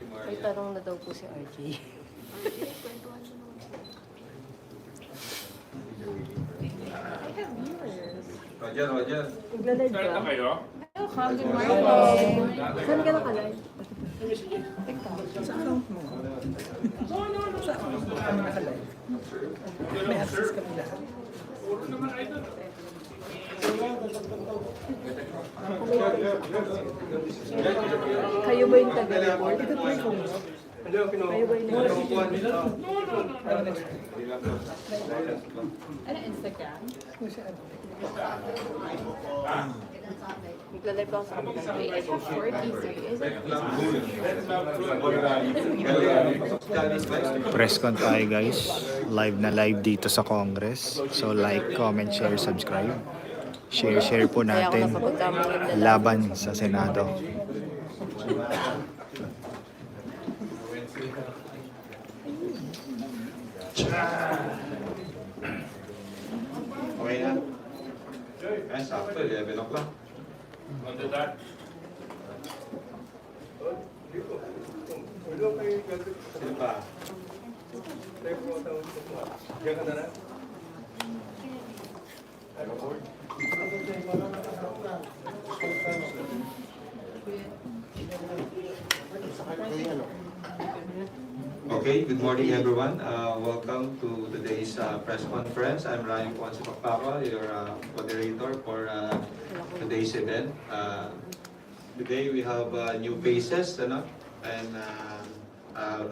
May tanong na daw po si RJ. Roger. Nagla-live Start na ka? kayo? Good morning. Saan ka naka-live? Sa account mo. Sa account mo kami nakalive. May access kami lahat. Puro naman idol. Kayo ba yung taga-report? Hello, Kayo ba yung nag-report? Ano, Instagram? Nagla-live ako sa kapatid. Wait, I have 4 teaser. Is it? Presscon tayo guys. Live na live dito sa Congress. So like, comment, share, subscribe. Share po Kaya ako natin napapagkamali yung dalawa. laban sa Senado. Okay na? Ay, sakto, 11 o'clock. On the dot. Sino pa? Okay, good morning everyone. Welcome to today's press conference. I'm Ryan Ponce Pacpapa, your moderator for today's event. Today we have new faces, and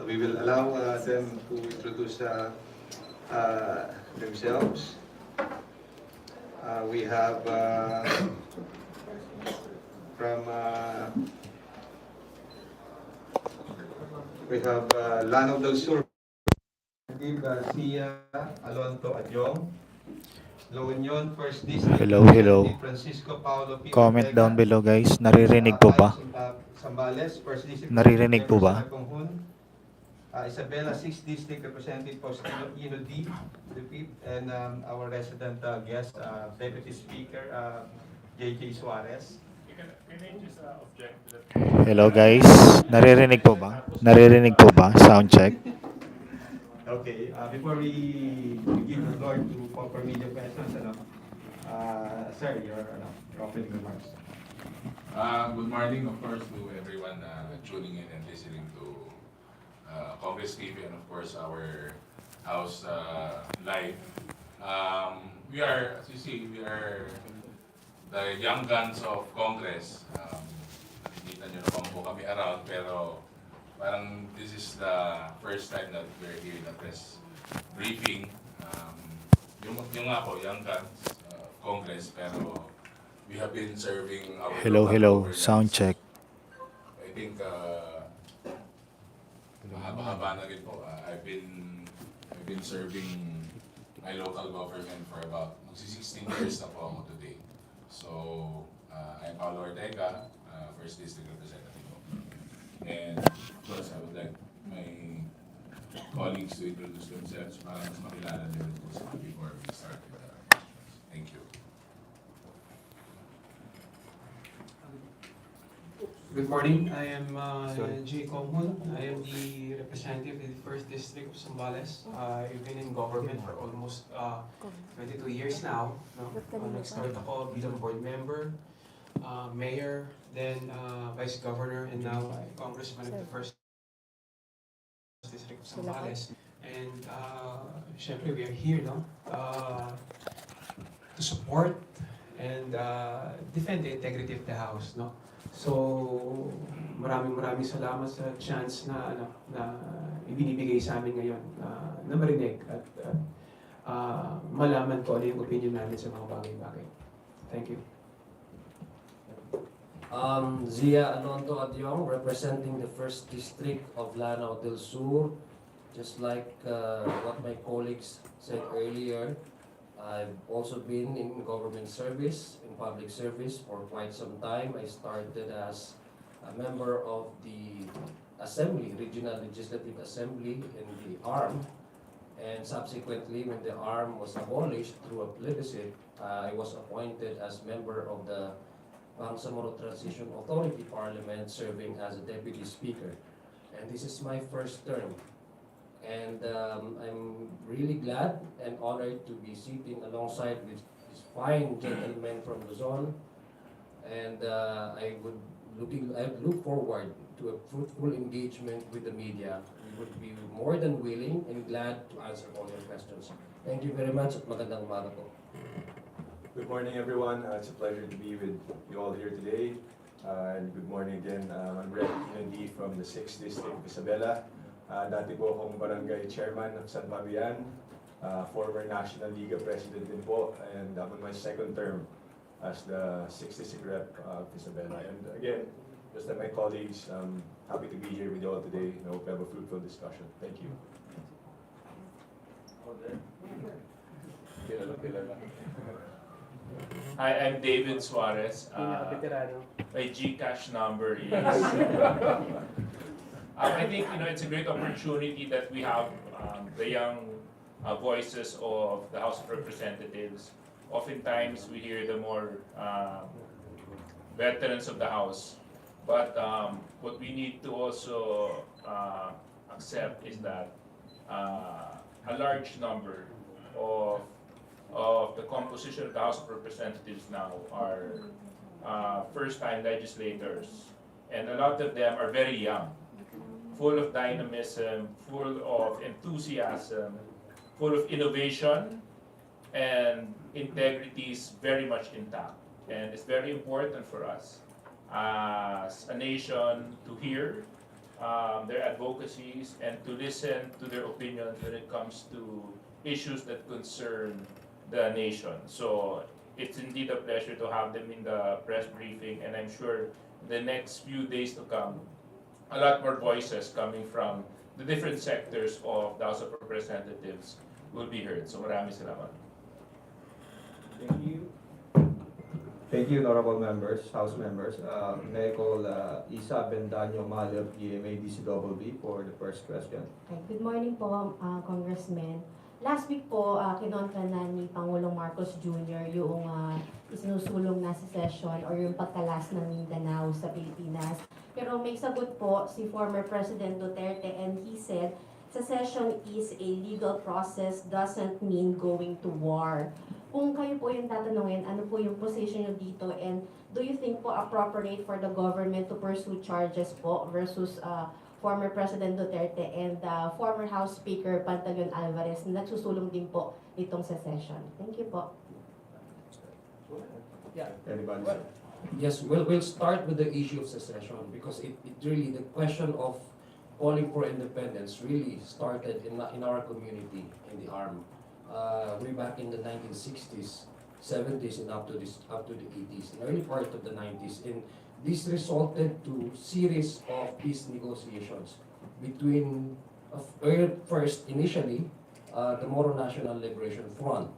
we will allow them to introduce themselves. We have from Lanao del Sur, Garcia, Alonto Adyong, La Union, First District, Hello. Francisco Paulo P. Comment Ortega, down below guys. Naririnig po ba? Sambales, First District, Naririnig po ba? Isabela, 6th District, Representative Faustino Ino D. And our resident guest, Deputy Speaker, J.J. Suarez. Can I just object to that? Hello guys. Naririnig po ba? Naririnig po ba? Sound check. Okay, before we give the floor to for media questions, sir, your opening remarks. Good morning, of course, to everyone tuning in and listening to Congress TV and, of course, our house live. We are, as you see, we are the young guns of Congress. Nakikita nyo naman po kami around, pero parang this is the first time that we're here in a press briefing. Yung nga po, young guns of Congress, pero we have been serving our Hello. local governments. Sound check. I think mahaba-haba na rin po. I've been serving my local government for about 16 years na po ako today. So, I'm Paulo Ortega, First District Representative. And of course, I would like my colleagues to introduce themselves para mas makilala nila po sila before we start with the questions. Thank you. Good morning. I am J. Konghun. I am the representative in the First District of Zambales. I've been in government for almost 22 years now. No? Nag-start ako bilang board member, mayor, then vice governor, and now congressman of the First District of Zambales. And syempre, we are here, no? To support and defend the integrity of the House, no? So, maraming salamat sa chance na ibinibigay sa amin ngayon na marinig at malaman ko ano yung opinion namin sa mga bagay-bagay. Thank you. Zia Alonto Adyong, representing the First District of Lanao del Sur. Just like what my colleagues said earlier, I've also been in government service, in public service for quite some time. I started as a member of the Assembly, Regional Legislative Assembly in the ARM. And subsequently, when the ARM was abolished through a plebiscite, I was appointed as member of the Bangsamoro Transition Authority Parliament, serving as a Deputy Speaker. and this is my first term. And I'm really glad and honored to be sitting alongside with this fine gentleman from Luzon. And I look forward to a fruitful engagement with the media. We would be more than willing and glad to answer all your questions. Thank you very much at magandang umaga po. Good morning, everyone. It's a pleasure to be with you all here today. And good morning again. I'm Rep. Inandi from the 6th District of Isabela. Dati po akong barangay chairman of San Fabian, former National Liga president din po, and I'm on my second term as the 6th District Rep of Isabela. And again, just like my colleagues, I'm happy to be here with you all today, and I hope we have a fruitful discussion. Thank you. Hi, I'm David Suarez. My GCash number is. I think it's a great opportunity that we have the young voices of the House of Representatives. Oftentimes we hear the more veterans of the House, but what we need to also accept is that a large number of the composition of the House of Representatives now are first-time legislators, and a lot of them are very young, full of dynamism, full of enthusiasm, full of innovation, and integrity is very much intact. And it's very important for us as a nation to hear their advocacies and to listen to their opinions when it comes to issues that concern the nation. So it's indeed a pleasure to have them in the press briefing, and I'm sure the next few days to come, a lot more voices coming from the different sectors of the House of Representatives will be heard. So maraming salamat. Thank you. Thank you, honorable members, House members. May I call Isa Bendaño Malab, GMA DCWB, for the first question. Okay, good morning po, Congressman. Last week po, kinontra na ni Pangulong Marcos Jr. yung isinusulong na secession or yung pagkalas ng Mindanao sa Pilipinas. Pero may sagot po si former President Duterte, and he said, secession is a legal process, doesn't mean going to war. Kung kayo po yung tatanungin, ano po yung position nyo dito, and do you think po appropriate for the government to pursue charges po versus former President Duterte and former House Speaker Pantaleon Alvarez na nagsusulong din po itong secession? Thank you po. Anybody? Yes, we'll start with the issue of secession because it really, the question of calling for independence really started in our community, in the arm. Way back in the 1960s, 70s, and up to the 80s, the early part of the 90s. And this resulted to series of peace negotiations between, first, initially, the Moro National Liberation Front.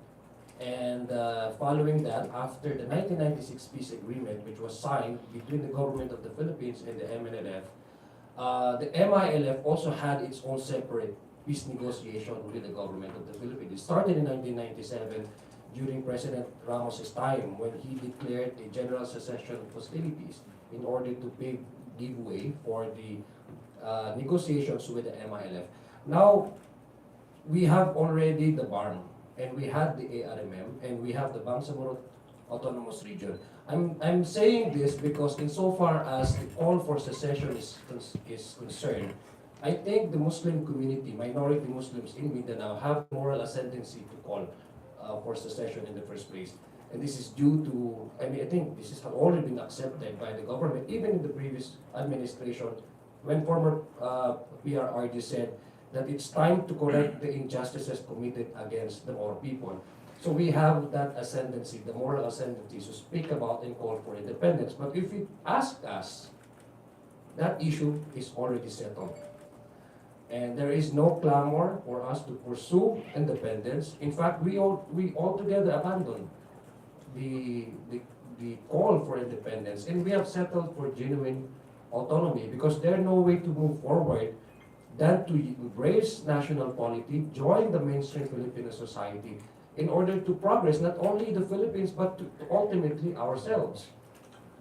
And following that, after the 1996 peace agreement, which was signed between the government of the Philippines and the MNLF, the MILF also had its own separate peace negotiation with the government of the Philippines. It started in 1997 during President Ramos's time when he declared a general secession of hostilities in order to give way for the negotiations with the MILF. Now, we have already the BARM, and we had the ARMM, and we have the Bangsamoro Autonomous Region. I'm saying this because insofar as the call for secession is concerned, I think the Muslim community, minority Muslims in Mindanao, have moral ascendancy to call for secession in the first place. And this is due to, I think this has already been accepted by the government, even in the previous administration, when former PRRD said that it's time to correct the injustices committed against the Moro people. So we have that ascendancy, the moral ascendancy, to speak about and call for independence. But if you ask us, that issue is already settled. And there is no clamor for us to pursue independence. In fact, we altogether abandoned the call for independence, and we have settled for genuine autonomy because there's no way to move forward than to embrace national polity, join the mainstream Filipino society in order to progress not only the Philippines but to ultimately ourselves.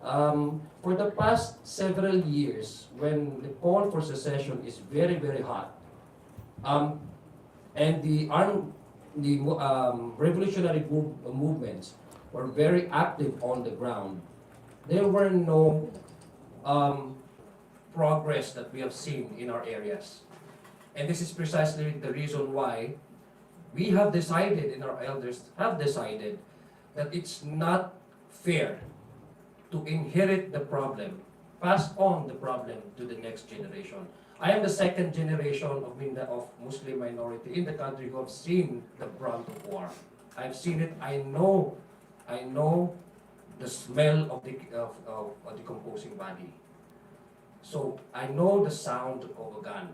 For the past several years, when the call for secession is very, very hot, and the revolutionary movements were very active on the ground, there were no progress that we have seen in our areas. And this is precisely the reason why we have decided, and our elders have decided, that it's not fair to inherit the problem, pass on the problem to the next generation. I am the second generation of Muslim minority in the country who have seen the brunt of war. I've seen it. I know the smell of the decomposing body. So I know the sound of a gun.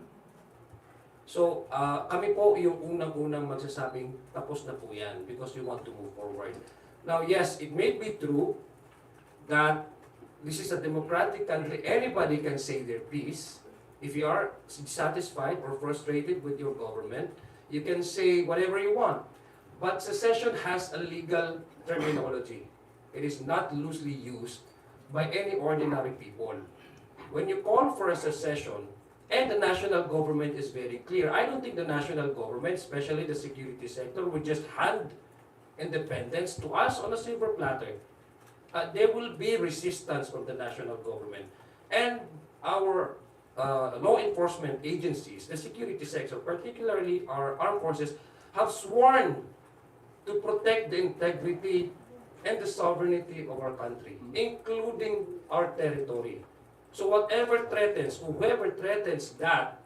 So kami po yung unang-unang magsasabing tapos na po yan because we want to move forward. Now yes, it may be true that this is a democratic country. Anybody can say their piece. If you are dissatisfied or frustrated with your government, you can say whatever you want. But secession has a legal terminology. It is not loosely used by any ordinary people. When you call for a secession, and the national government is very clear, I don't think the national government, especially the security sector, would just hand independence to us on a silver platter. There will be resistance from the national government. And our law enforcement agencies, the security sector, particularly our armed forces, have sworn to protect the integrity and the sovereignty of our country, including our territory. So whoever threatens that,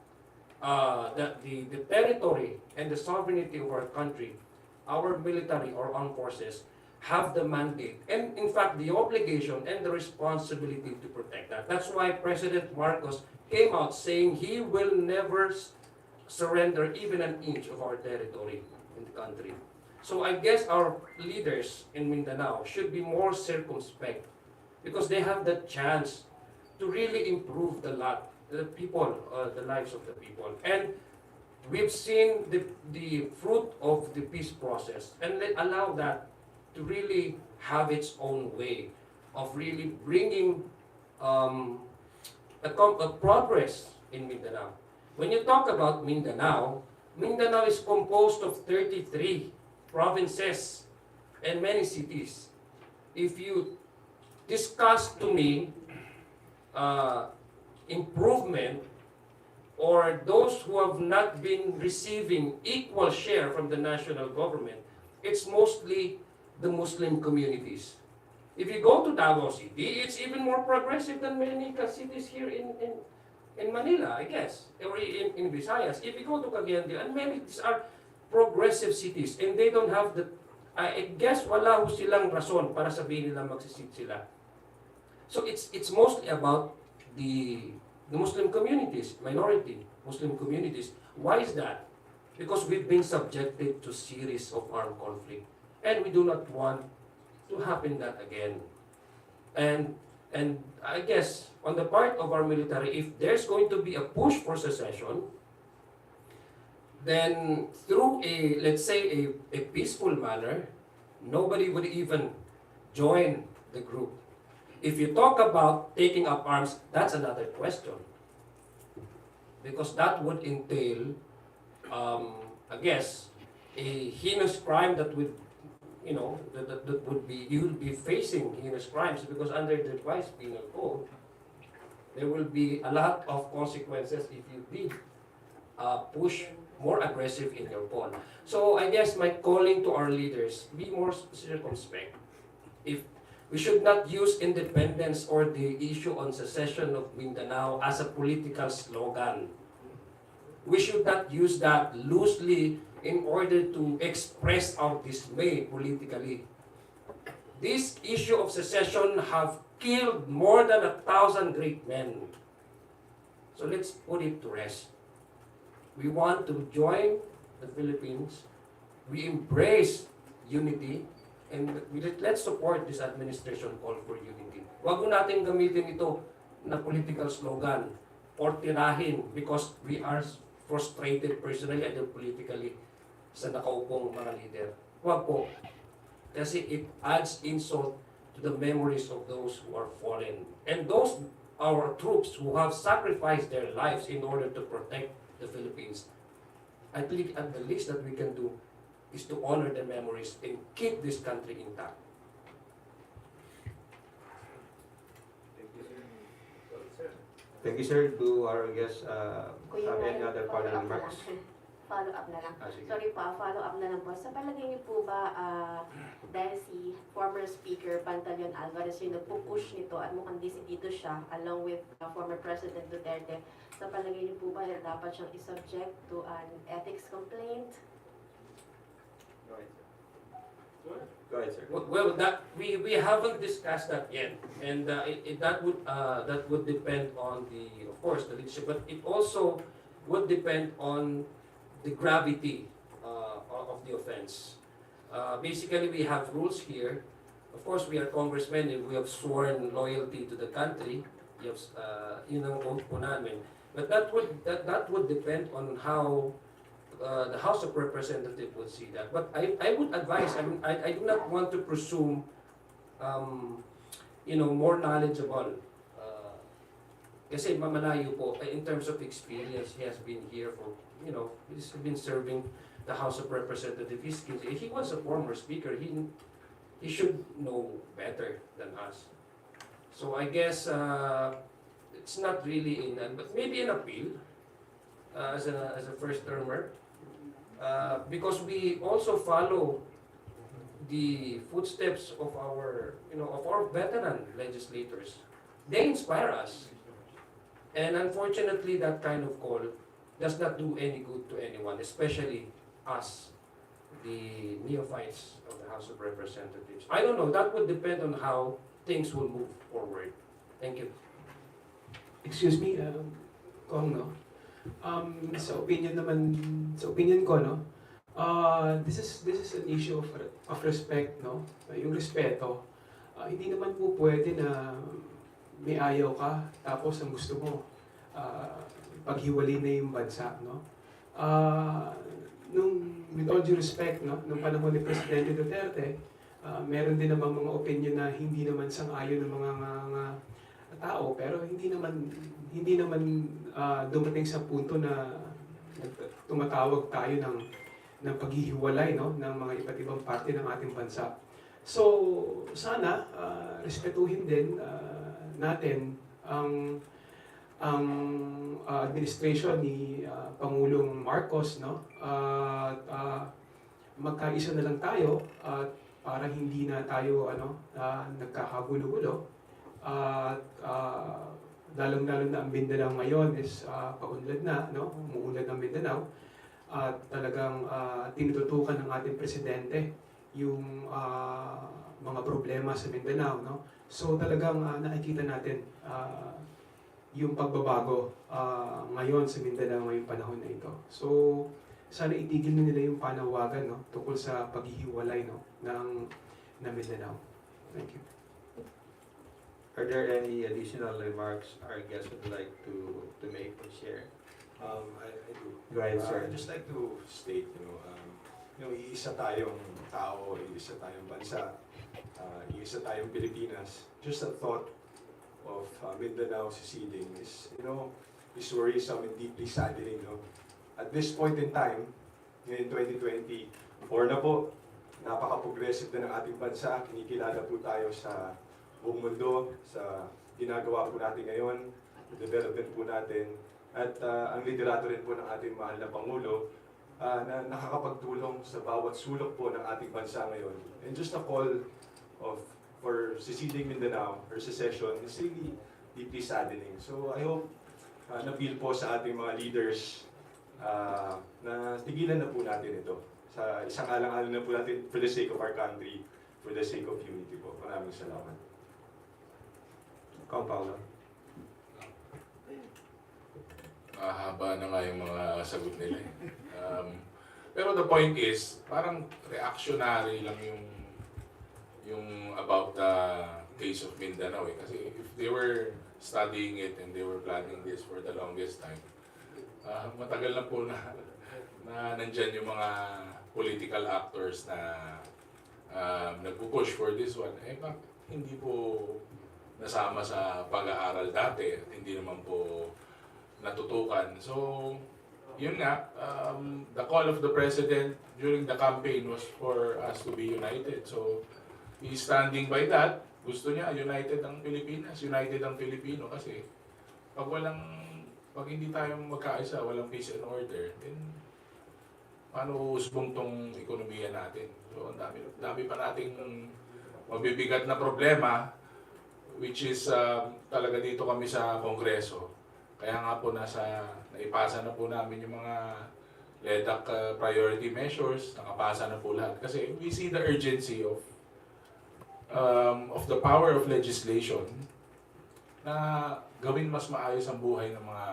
the territory and the sovereignty of our country, our military or armed forces have the mandate and in fact the obligation and the responsibility to protect that. That's why President Marcos came out saying he will never surrender even an inch of our territory in the country. So I guess our leaders in Mindanao should be more circumspect because they have the chance to really improve the lives of the people. And we've seen the fruit of the peace process, and allow that to really have its own way of really bringing a progress in Mindanao. When you talk about Mindanao, Mindanao is composed of 33 provinces and many cities. If you discuss to me improvement or those who have not been receiving equal share from the national government, it's mostly the Muslim communities. If you go to Davao City, it's even more progressive than many cities here in Manila, I guess, or in Visayas. If you go to Cagayan de, and many these are progressive cities, and they don't have the, I guess wala ho silang rason para sabihin nila magsisit sila. So it's mostly about the Muslim communities, minority Muslim communities. Why is that? Because we've been subjected to series of armed conflict, and we do not want to happen that again. And I guess on the part of our military, if there's going to be a push for secession, then through let's say a peaceful manner, nobody would even join the group. If you talk about taking up arms, that's another question. Because that would entail, I guess, a heinous crime that would, that would be, you'll be facing heinous crimes because under the revised penal code, there will be a lot of consequences if you did push more aggressive in your call. So I guess my calling to our leaders, be more circumspect. If we should not use independence or the issue on secession of Mindanao as a political slogan. We should not use that loosely in order to express our dismay politically. This issue of secession have killed more than 1,000 great men. So let's put it to rest. We want to join the Philippines. We embrace unity. And let's support this administration call for unity. Huwag mo natin gamitin ito na political slogan or tirahin because we are frustrated personally and politically sa nakaupong mga leader. Huwag po. Kasi it adds insult to to the memories of those who are fallen. And those our troops who have sacrificed their lives in order to protect the Philippines. I believe at the least that we can do is to honor their memories and keep this country intact. Thank you, sir. Do our guests have any other final follow-up na remarks? lang. Follow-up na lang. Ah, sige. Sorry po, follow-up na lang po. Sa palagay niyo po ba, dahil si former Speaker Pantaleon Alvarez yung nagpupush nito at mukhang decidido siya along with former President Duterte, sa palagay niyo po ba dapat siyang isubject to an ethics complaint? Go ahead, sir. Well, that we haven't discussed that yet, and that would depend on of course, the leadership, but it also would depend on the gravity of the offense. Basically, we have rules here. Of course, we are congressmen and we have sworn loyalty to the country. We have, yun ang oath po namin. But that would depend on how the House of Representatives would see that. But I would advise, I do not want to presume, more knowledgeable. Kasi mamalayo po, in terms of experience, he has been here for, he's been serving the House of Representatives. He was a former speaker. He should know better than us. So I guess it's not really but maybe an appeal as a first termer. Because we also follow the footsteps of our veteran legislators. They inspire us. And unfortunately, that kind of call does not do any good to anyone, especially us, the neophytes of the House of Representatives. I don't know, that would depend on how things will move forward. Thank you. Excuse me, Kong, no? Sa opinion ko, no? This is an issue of respect, no? Yung respeto. Hindi naman po pwede na may ayaw ka, tapos ang gusto mo, paghiwalay na yung bansa, no? With all due respect, no? Nung panahon ni Presidente Duterte, meron din namang mga opinion na hindi naman sang-ayon ng mga tao, pero hindi naman dumating sa punto na tumatawag tayo ng paghihiwalay, no, ng mga iba't ibang parte ng ating bansa. So sana respetuhin din natin ang administration ni Pangulong Marcos, no, magkaisa na lang tayo para hindi na tayo nagkakagulo-gulo. Lalong-lalo na ang Mindanao ngayon is paunlad na, no? Umuunlad ng Mindanao. At talagang tinututukan ng ating presidente yung mga problema sa Mindanao, no? So talagang nakikita natin yung pagbabago ngayon sa Mindanao ngayong panahon na ito. So sana itigil na nila yung panawagan, no, tungkol sa paghihiwalay, no, ng Mindanao. Thank you. Are there any additional remarks our guests would like to make or share? I do. Go ahead, sir. I'd just like to state, iisa tayong tao, iisa tayong bansa, iisa tayong Pilipinas. Just the thought of Mindanao seceding is worrisome and deeply saddening. No? At this point in time, ngayon 2024 na po, napaka-progressive na ng ating bansa. Kinikilala po tayo sa buong mundo, sa ginagawa po natin ngayon, development po natin, at ang liderato rin po ng ating mahal na Pangulo na nakakapagtulong sa bawat sulok po ng ating bansa ngayon. And just a call for seceding Mindanao or secession is really deeply saddening. So I hope na-feel po sa ating mga leaders na tigilan na po natin ito. Sa isang alang-alang na po natin for the sake of our country, for the sake of unity po. Maraming salamat. Kong Paolo. Haba na nga yung mga sagot nila. Pero the point is, parang reactionary lang yung about the case of Mindanao. Kasi if they were studying it and they were planning this for the longest time, matagal na po na nandyan yung mga political actors na nagpupush for this one. hindi po nasama sa pag-aaral dati at hindi naman po natutukan. So, yun nga, the call of the President during the campaign was for us to be united. So, he's standing by that. Gusto niya, united ang Pilipinas, united ang Pilipino kasi pag hindi tayo magkaisa, walang peace and order, then paano usbong tong ekonomiya natin? So, ang dami pa nating mabibigat na problema, which is talaga dito kami sa Kongreso. Kaya nga po naipasa na po namin yung mga LEDAC priority measures, nakapasa na po lahat. Kasi we see the urgency of the power of legislation na gawin mas maayos ang buhay ng mga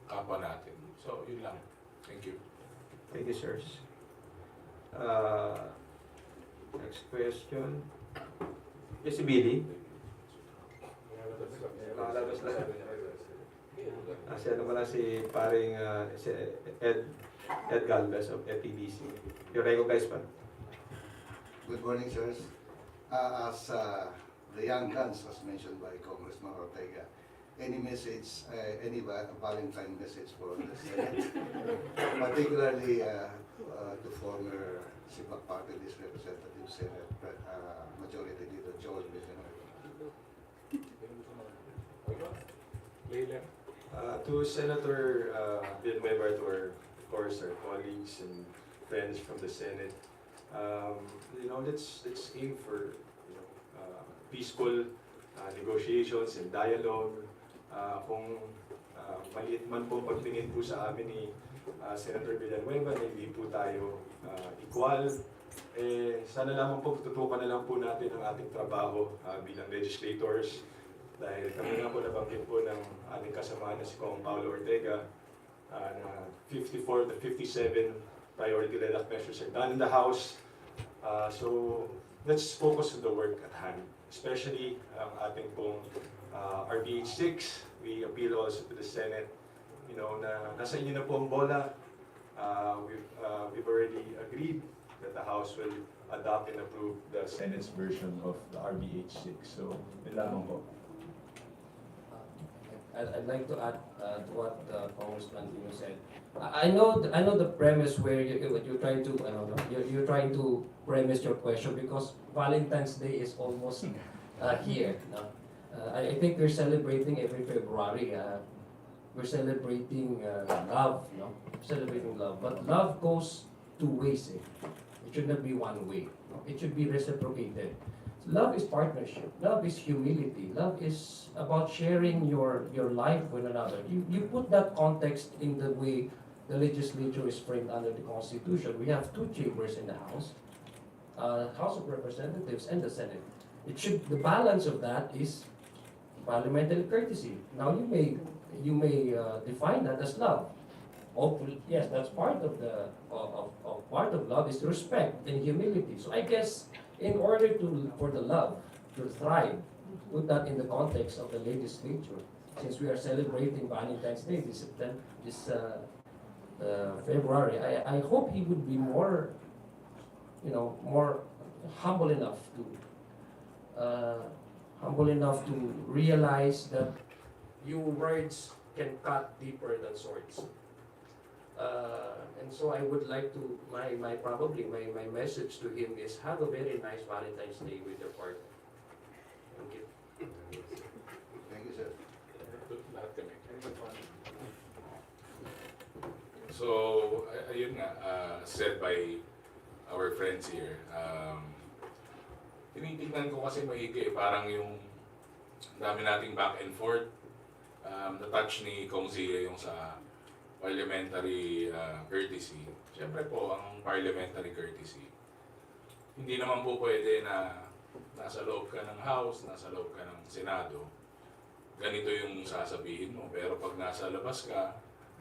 kapwa natin. So, yun lang. Thank you. Thank you, sirs. Next question. Yes, si Billy. Nakalabas lang. Si ano pala si paring si Ed Galvez of FEBC. You recognize pa? Good morning, sirs. As the young guns, as mentioned by Congressman Ortega, any message, any Valentine message for the Senate, particularly to former Sipak Party List Representative Senate Majority Leader Joel Villanueva. To Senator Villanueva, to our, of course, our colleagues and friends from the Senate, let's aim for peaceful negotiations and dialogue. Kung maliit man po pagtingin po sa amin ni Senator Villanueva na hindi po tayo equal, sana lamang po tutukan na lang po natin ang ating trabaho bilang legislators. Dahil kami nga po nabanggit po ng ating kasama na si Kong Paulo Ortega na 54 to 57 priority LEDAC measures are done in the House. So let's focus on the work at hand, especially ang ating pong RBH 6. We appeal also to the Senate, na nasa inyo na po ang bola. We've already agreed that the House will adopt and approve the Senate's version of the RBH 6. So, yun lamang po. I'd like to add to what Congressman Tino said. I know the premise where you're trying to you're trying to premise your question because Valentine's Day is almost here. No? I think we're celebrating every February. We're celebrating love, no? Celebrating love, but love goes two ways. It should not be one way. No? It should be reciprocated. Love is partnership. Love is humility. Love is about sharing your life with another. You put that context in the way the legislature is framed under the Constitution. We have two chambers in the House, House of Representatives and the Senate. The balance of that is parliamentary courtesy. Now you may define that as love. Hopefully, yes, that's part of the part of love is respect and humility. So I guess in order for the love to thrive, put that in the context of the legislature. Since we are celebrating Valentine's Day this February, I hope he would be more humble enough to realize that your words can cut deeper than swords. And so I would like to, my message to him is have a very nice Valentine's Day with your partner. Thank you. Thank you, sir. So, ayun nga, said by our friends here, tinitignan ko kasi maigi, parang yung dami nating back and forth, na-touch ni Kong Zia yung sa parliamentary courtesy. Siyempre po, ang parliamentary courtesy, hindi naman po pwede na nasa loob ka ng House, nasa loob ka ng Senado, ganito yung sasabihin mo. Pero pag nasa labas ka,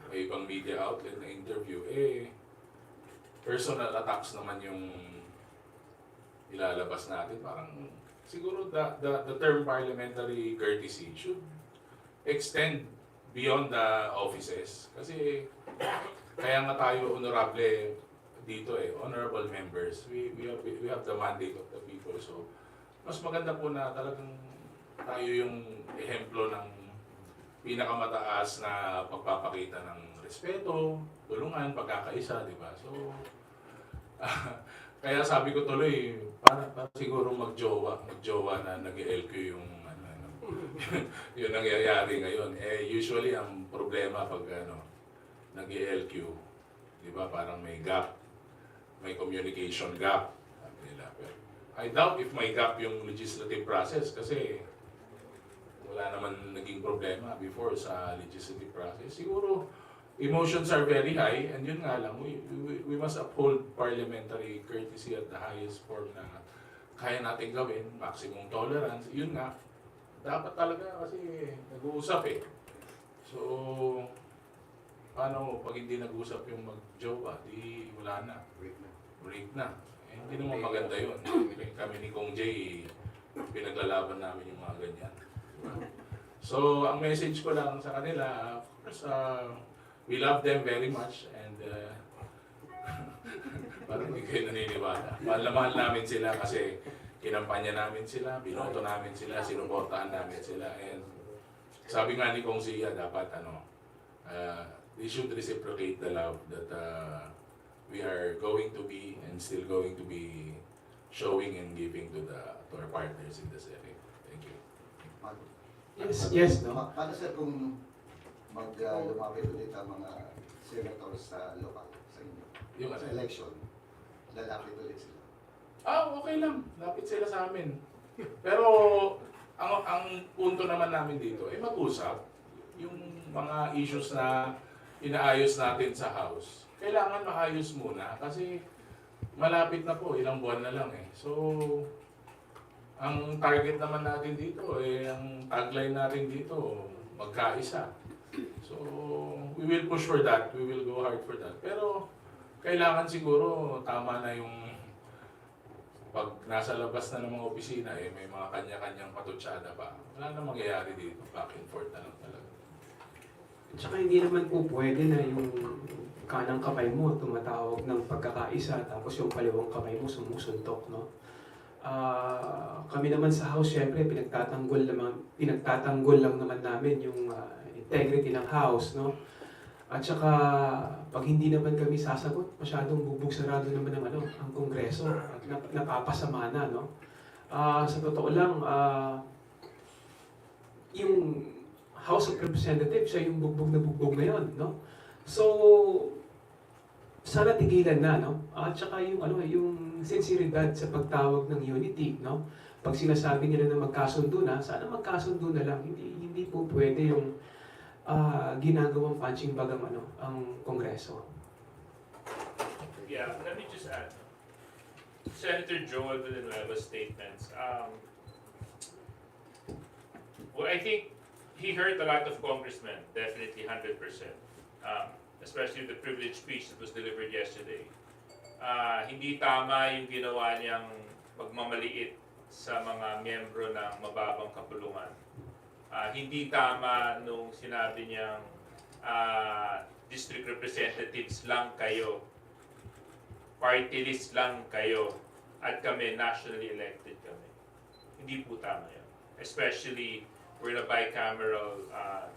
may ibang media outlet na interview, personal attacks naman yung ilalabas natin. Parang siguro the term parliamentary courtesy should extend beyond the offices. Kasi kaya nga tayo honorable dito honorable members. We have the mandate of the people. So mas maganda po na talagang tayo yung ehemplo ng pinakamataas na pagpapakita ng respeto, tulungan, pagkakaisa, di ba? So, kaya sabi ko tuloy, para siguro magjowa na nag-LQ yung yun nangyayari ngayon. Usually ang problema pag nag-LQ, di ba, parang may gap, may communication gap. Sabi nila. Pero I doubt if may gap yung legislative process kasi wala naman naging problema before sa legislative process. Siguro, emotions are very high and yun nga lang, we must uphold parliamentary courtesy at the highest form na kaya natin gawin, maximum tolerance. Yun nga, dapat talaga kasi nag-uusap eh. So, paano pag hindi nag-uusap yung mag-jowa, di wala na. Break na. Hindi naman maganda yun. Kami ni Kong Jay, pinaglalaban namin yung mga ganyan. So, ang message ko lang sa kanila, of course, we love them very much and parang hindi kayo naniniwala. Mahal na mahal namin sila kasi kinampanya namin sila, binoto namin sila, sinuportahan namin sila. And sabi nga ni Kong Sia, dapat they should reciprocate the love that we are going to be and still going to be showing and giving to our partners in the Senate. Thank you. Yes, no? Paano sir kung lumapit ulit ang mga senators sa lokal, sa inyo? Yung Sa election, lalapit ulit sila. Okay lang. Lapit sila sa amin. Pero, ang punto naman namin dito ay mag-usap. Yung mga issues na inaayos natin sa House, kailangan maayos muna kasi malapit na po, ilang buwan na lang eh. So, ang target naman natin dito, ang tagline natin dito, magkaisa. So, we will push for that. We will go hard for that. Pero, kailangan siguro tama na yung pag nasa labas na ng mga opisina, may mga kanya-kanyang patutsada pa. Wala na mangyayari dito. Back and forth na lang talaga. Tsaka hindi naman po pwede na yung kanang kamay mo tumatawag ng pagkakaisa tapos yung kaliwang kamay mo sumusuntok, no? Kami naman sa House, syempre, pinagtatanggol lang naman namin yung integrity ng House, no? At saka, pag hindi naman kami sasagot, masyadong bubog-sarado naman ang Kongreso at napapasama na, no? Sa totoo lang, yung House of Representatives, siya yung bugbog na bugbog ngayon, no? So, sana tigilan na, no? At saka yung sinseridad sa pagtawag ng unity, no? Pag sinasabi nila na magkasundo na, sana magkasundo na lang. Hindi po pwede yung ginagawang punching bag ang Kongreso. Yeah, let me just add. Senator Joel Villanueva's statements. Well, I think he heard a lot of congressmen, definitely 100%. Especially the privilege speech that was delivered yesterday. Hindi tama yung ginawa niyang pagmamaliit sa mga miyembro ng mababang kapulungan. Hindi tama nung sinabi niyang district representatives lang kayo, party list lang kayo, at kami nationally elected kami. Hindi po tama yun. Especially we're in a bicameral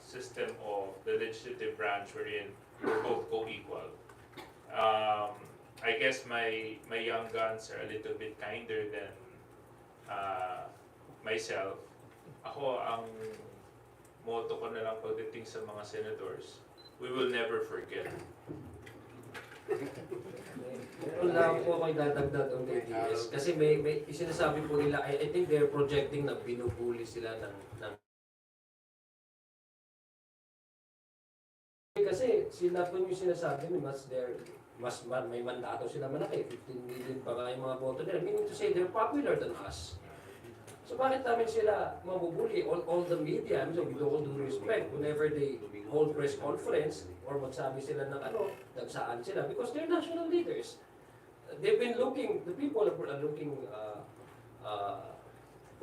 system of the legislative branch wherein we're both co-equal. I guess my young guns are a little bit kinder than myself. Ako, ang motto ko na lang pagdating sa mga senators, we will never forget. Meron lang po ako idadagdag ang ADS. Kasi may sinasabi po nila, I think they're projecting na binubuli sila ng kasi sila po yung sinasabi mas may mandato sila malaki, 15 million pa nga yung mga boto nila, meaning to say they're popular than us. So bakit namin sila mabubuli? All the media, so with all due respect, whenever they hold press conference or magsabi sila ng nagsaan sila, because they're national leaders. They've been looking, the people are looking,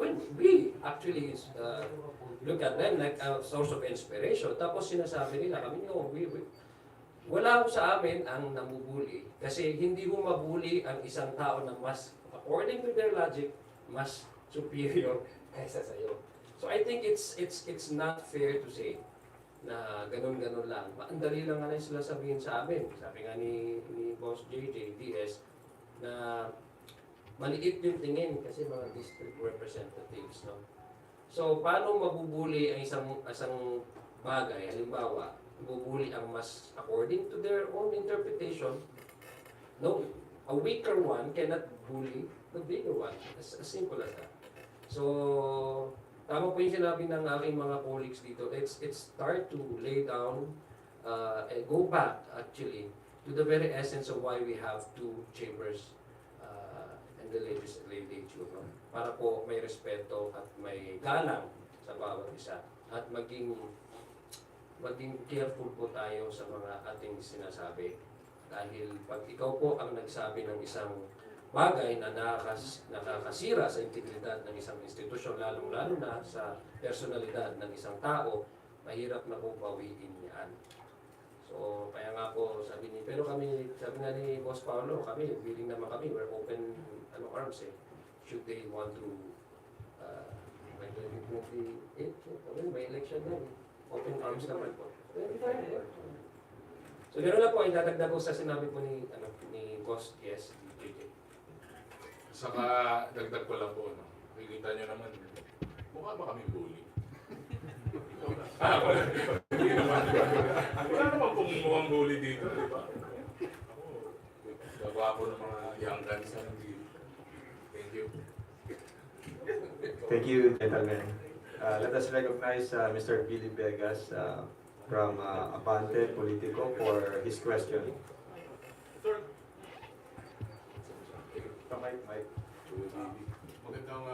when we actually look at them like a source of inspiration, tapos sinasabi nila kami, wala ko sa amin ang namubuli kasi hindi mo mabuli ang isang tao na mas, according to their logic, mas superior kaysa sa'yo. So I think it's not fair to say na ganun-ganun lang. Ang dali lang nga na sila sabihin sa amin. Sabi nga ni Boss JJ DS na maliit yung tingin kasi mga district representatives, no? So, paano mabubuli ang isang bagay? Halimbawa, mabubuli ang mas according to their own interpretation. No, a weaker one cannot bully the bigger one. As simple as that. So, tama po yung sinabi ng aking mga colleagues dito. It's start to lay down and go back actually to the very essence of why we have two chambers in the legislature. No? Para po may respeto at may galang sa bawat isa at maging careful po tayo sa mga ating sinasabi. Dahil pag ikaw po ang nagsabi ng isang bagay na nakakasira sa integridad ng isang institusyon, lalong-lalo na sa personalidad ng isang tao, mahirap na po bawiin yan. So, kaya nga po sabi nga ni Boss Paolo, kami, willing naman kami, we're open arms eh. Should they want to, by 2028, may election na eh. Open arms naman po. So, gano'n lang po, idadagdag ko sa sinabi po ni Boss, yes, JJ. Saka dagdag ko lang po, no? Nakikita nyo naman, mukha ba kaming bully? Wala. Hindi naman. Wala naman pong mukhang bully dito, di ba? Ako, gagawa ko ng mga young guns na dito. Thank you. Thank you, gentlemen. Let us recognize Mr. Billy Vegas from Abante Politico for his question. Sir, Mike. Magandang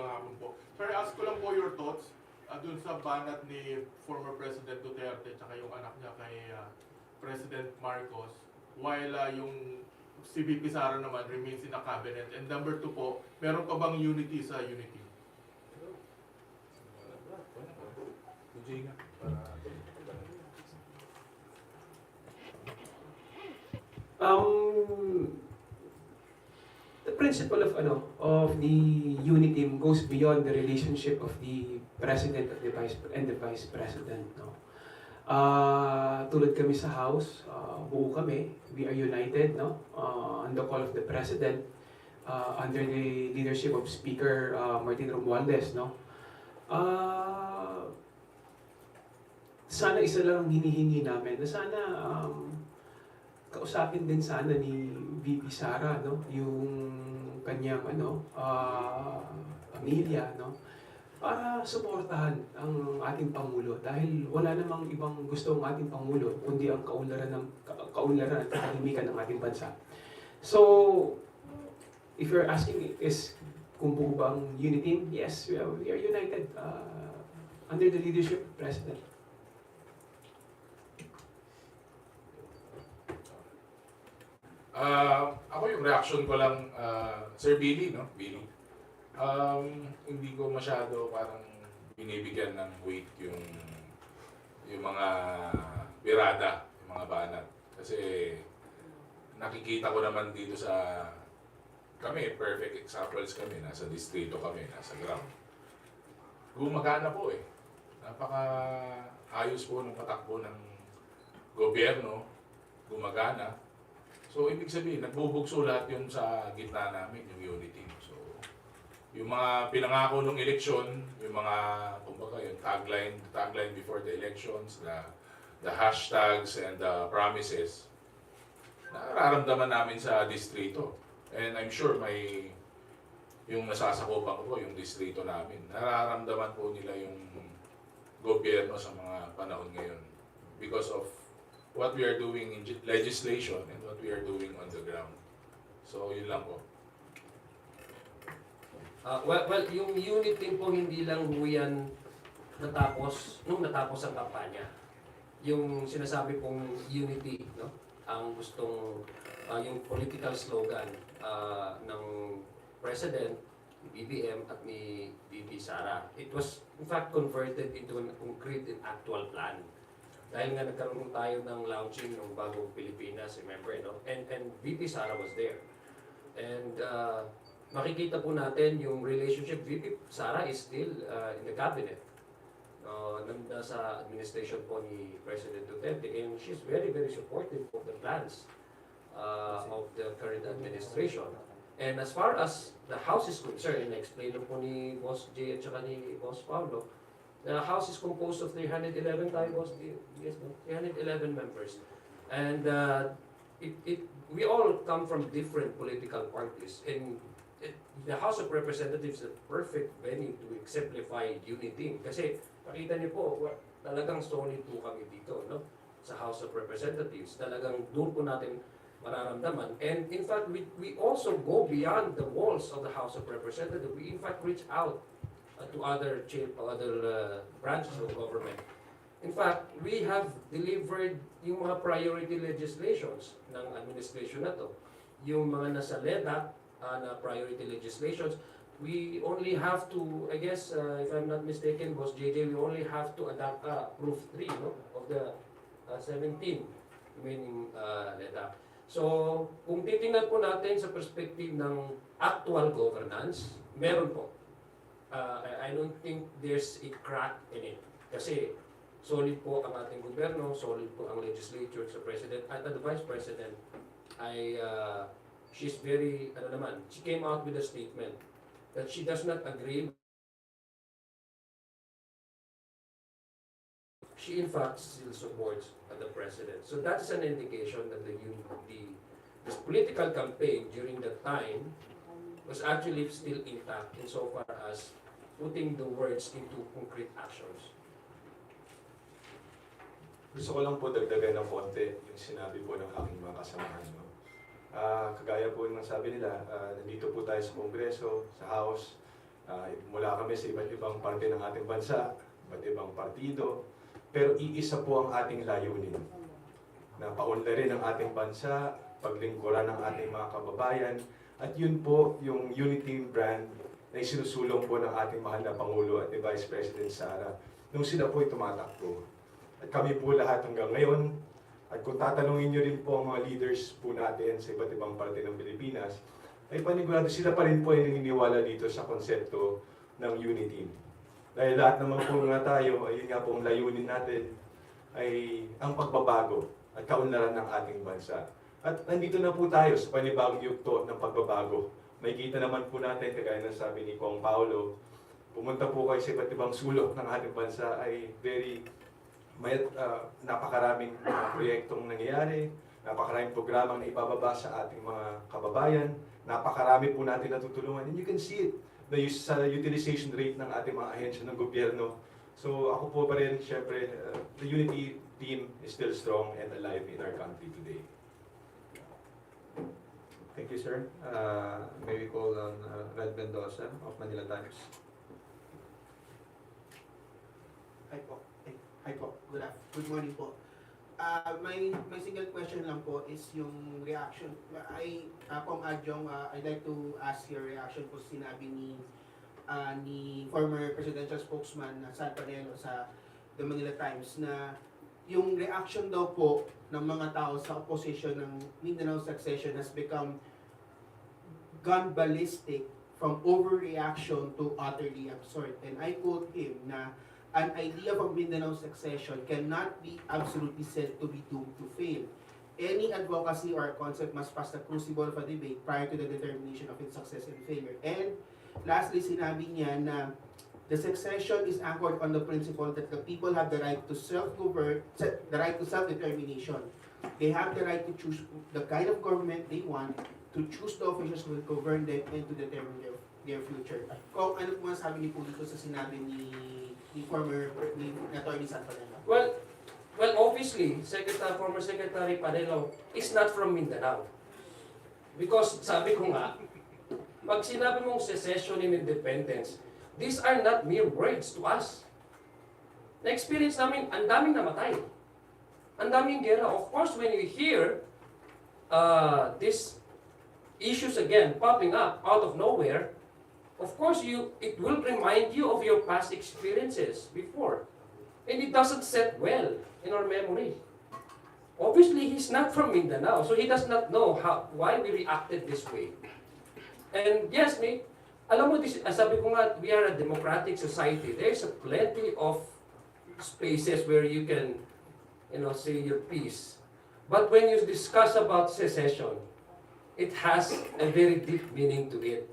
hapon po. Sir, ask ko lang po your thoughts dun sa banat ni former President Duterte at yung anak niya kay President Marcos while yung si VP Sara naman remains in a cabinet. And number 2 po, meron pa bang unity sa unity? The principle of the unity goes beyond the relationship of the president and the vice president. No? Tulad kami sa House, buo kami, we are united, no? On the call of the president, under the leadership of Speaker Martin Romualdez. No? Sana isa lang ang hinihingi namin, na sana kausapin din sana ni VP Sara, no, yung kanyang pamilya, no, para suportahan ang ating pangulo dahil wala namang ibang gusto ang ating pangulo kundi ang kaunlaran at katahimikan ng ating bansa. So, if you're asking is kung buo ba ang unity, yes, we are united under the leadership of the President. Ako yung reaction ko lang, Sir Billy, no? Billy. Hindi ko masyado parang binibigyan ng weight yung mga birada, yung mga banat. Kasi nakikita ko naman dito sa kami, perfect examples kami, nasa distrito kami, nasa ground. Gumagana po eh. Napaka ayos po ng patakbo ng gobyerno, gumagana. So, ibig sabihin, nagbubugso lahat yun sa gitna namin, yung unity. So, yung mga pinangako ng eleksyon, yung mga, kumbaga, yung tagline before the elections, the hashtags and the promises, nararamdaman namin sa distrito. And I'm sure yung nasasakupan ko, yung distrito namin, nararamdaman po nila yung gobyerno sa mga panahon ngayon because of what we are doing in legislation and what we are doing on the ground. So, yun lang po. Well, yung unity po hindi lang po yan natapos ang kampanya. Yung sinasabi pong unity, no? Ang gustong, yung political slogan ng President, ni BBM at ni VP Sara. It was in fact converted into a concrete and actual plan. Dahil nga nagkaroon tayo ng launching ng bagong Pilipinas, remember, no? And VP Sara was there. And makikita po natin yung relationship. VP Sara is still in the cabinet. Nasa administration po ni President Duterte, and she's very, very supportive of the plans of the current administration. And as far as the House is concerned, na-explain po ni Boss J at saka ni Boss Paulo, the House is composed of 311 tayo, Boss J, yes, no? 311 members. And we all come from different political parties, and the House of Representatives is a perfect venue to exemplify unity. Kasi nakita niyo po, talagang solid po kami dito, no? Sa House of Representatives. Talagang doon po natin mararamdaman. And in fact, we also go beyond the walls of the House of Representatives. We in fact reach out to other branches of government. In fact, we have delivered yung mga priority legislations ng administration na to. Yung mga nasa LEDA na priority legislations, we only have to, I guess, if I'm not mistaken, Boss JJ, we only have to adopt Proof 3, no, of the 17 remaining LEDA. So, kung titingnan po natin sa perspective ng actual governance, meron po. I don't think there's a crack in it. Kasi solid po ang ating gobyerno, solid po ang legislature sa President at the Vice President. She's very, she came out with a statement that she does not agree. She in fact still supports the President. So that's an indication that this political campaign during that time was actually still intact insofar as putting the words into concrete actions. Gusto ko lang po dagdagan ng konti yung sinabi po ng aking mga kasamahan. No? Kagaya po ng sabi nila, nandito po tayo sa Kongreso, sa House, mula kami sa iba't ibang parte ng ating bansa, iba't ibang partido, pero iisa po ang ating layunin. Na paunlarin ang ating bansa, paglingkuran ng ating mga kababayan, at yun po yung unity brand na isinusulong po ng ating mahal na Pangulo at ni Vice President Sara nung sila po ay tumatakbo. At kami po lahat hanggang ngayon, at kung tatanungin nyo rin po ang mga leaders po natin sa iba't ibang parte ng Pilipinas, ay panigurado sila pa rin po ay naniniwala dito sa konsepto ng unity. Dahil lahat naman po nga tayo, ayun nga po ang layunin natin, ay ang pagbabago at kaunlaran ng ating bansa. At nandito na po tayo sa panibagong yugto ng pagbabago. May kita naman po natin, kagaya ng sabi ni Kong Paulo, pumunta po kayo sa iba't ibang sulok ng ating bansa ay may napakaraming proyektong nangyayari, napakaraming programang na ibababa sa ating mga kababayan, napakarami po natin natutulungan. And you can see it, sa utilization rate ng ating mga ahensya ng gobyerno. So ako po pa rin, syempre, the unity team is still strong and alive in our country today. Thank you, sir. May we call on Red Mendoza of Manila Times. Hi po. Good morning po. My single question lang po is yung reaction. Pong Adjong, I'd like to ask your reaction po sinabi ni former presidential spokesman San Panelo sa The Manila Times na yung reaction daw po ng mga tao sa opposition ng Mindanao Succession has become gone ballistic from overreaction to utterly absurd. And I quote him na an idea of Mindanao succession cannot be absolutely said to be doomed to fail. Any advocacy or concept must pass the crucible of a debate prior to the determination of its success and failure. And lastly, sinabi niya na the succession is anchored on the principle that the people have the right to self-govern, the right to self-determination. They have the right to choose the kind of government they want, to choose the officials who will govern them, and to determine their future. Kung ano po sabi ni po dito sa sinabi ni Attorney San Panelo? Well, obviously, former Secretary Panelo is not from Mindanao. Because sabi ko nga, pag sinabi mong secession and independence, these are not mere words to us. Na-experience namin, ang daming namatay. Ang daming gera. Of course, when you hear these issues again popping up out of nowhere, of course, it will remind you of your past experiences before. And it doesn't set well in our memory. Obviously, he's not from Mindanao, so he does not know why we reacted this way. And yes, alam mo, sabi ko nga, we are a democratic society. There's a plenty of spaces where you can, say your piece. But when you discuss about secession, it has a very deep meaning to it.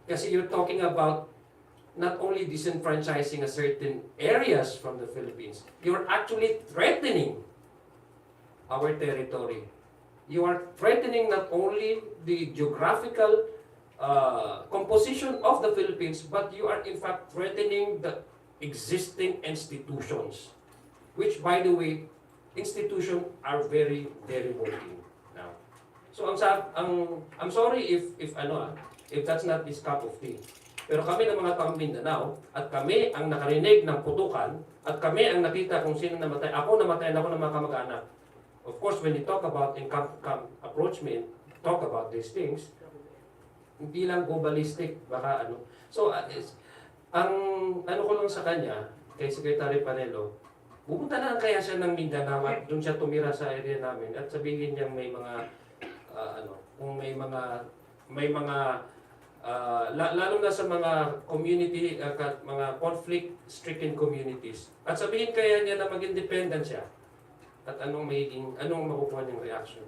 Kasi you're talking about not only disenfranchising a certain areas from the Philippines, you're actually threatening our territory. You are threatening not only the geographical composition of the Philippines, but you are in fact threatening the existing institutions, which, by the way, institutions are very, very working now. So I'm sorry if that's not this cup of tea. Pero kami ng mga taong Mindanao, at kami ang nakarinig ng putukan, at kami ang nakita kung sino namatay. Ako namatay na ako ng mga kamag-anak. Of course, when you talk about and come approach me and talk about these things, hindi lang go ballistic, baka ano. So, ang ano ko lang sa kanya, kay Secretary Panelo, pupunta na kaya siya ng Mindanao at doon siya tumira sa area namin at sabihin niya may mga, kung may mga, lalo na sa mga community, mga conflict-stricken communities. At sabihin kaya niya na mag-independent siya. At anong makukuha niyang reaction?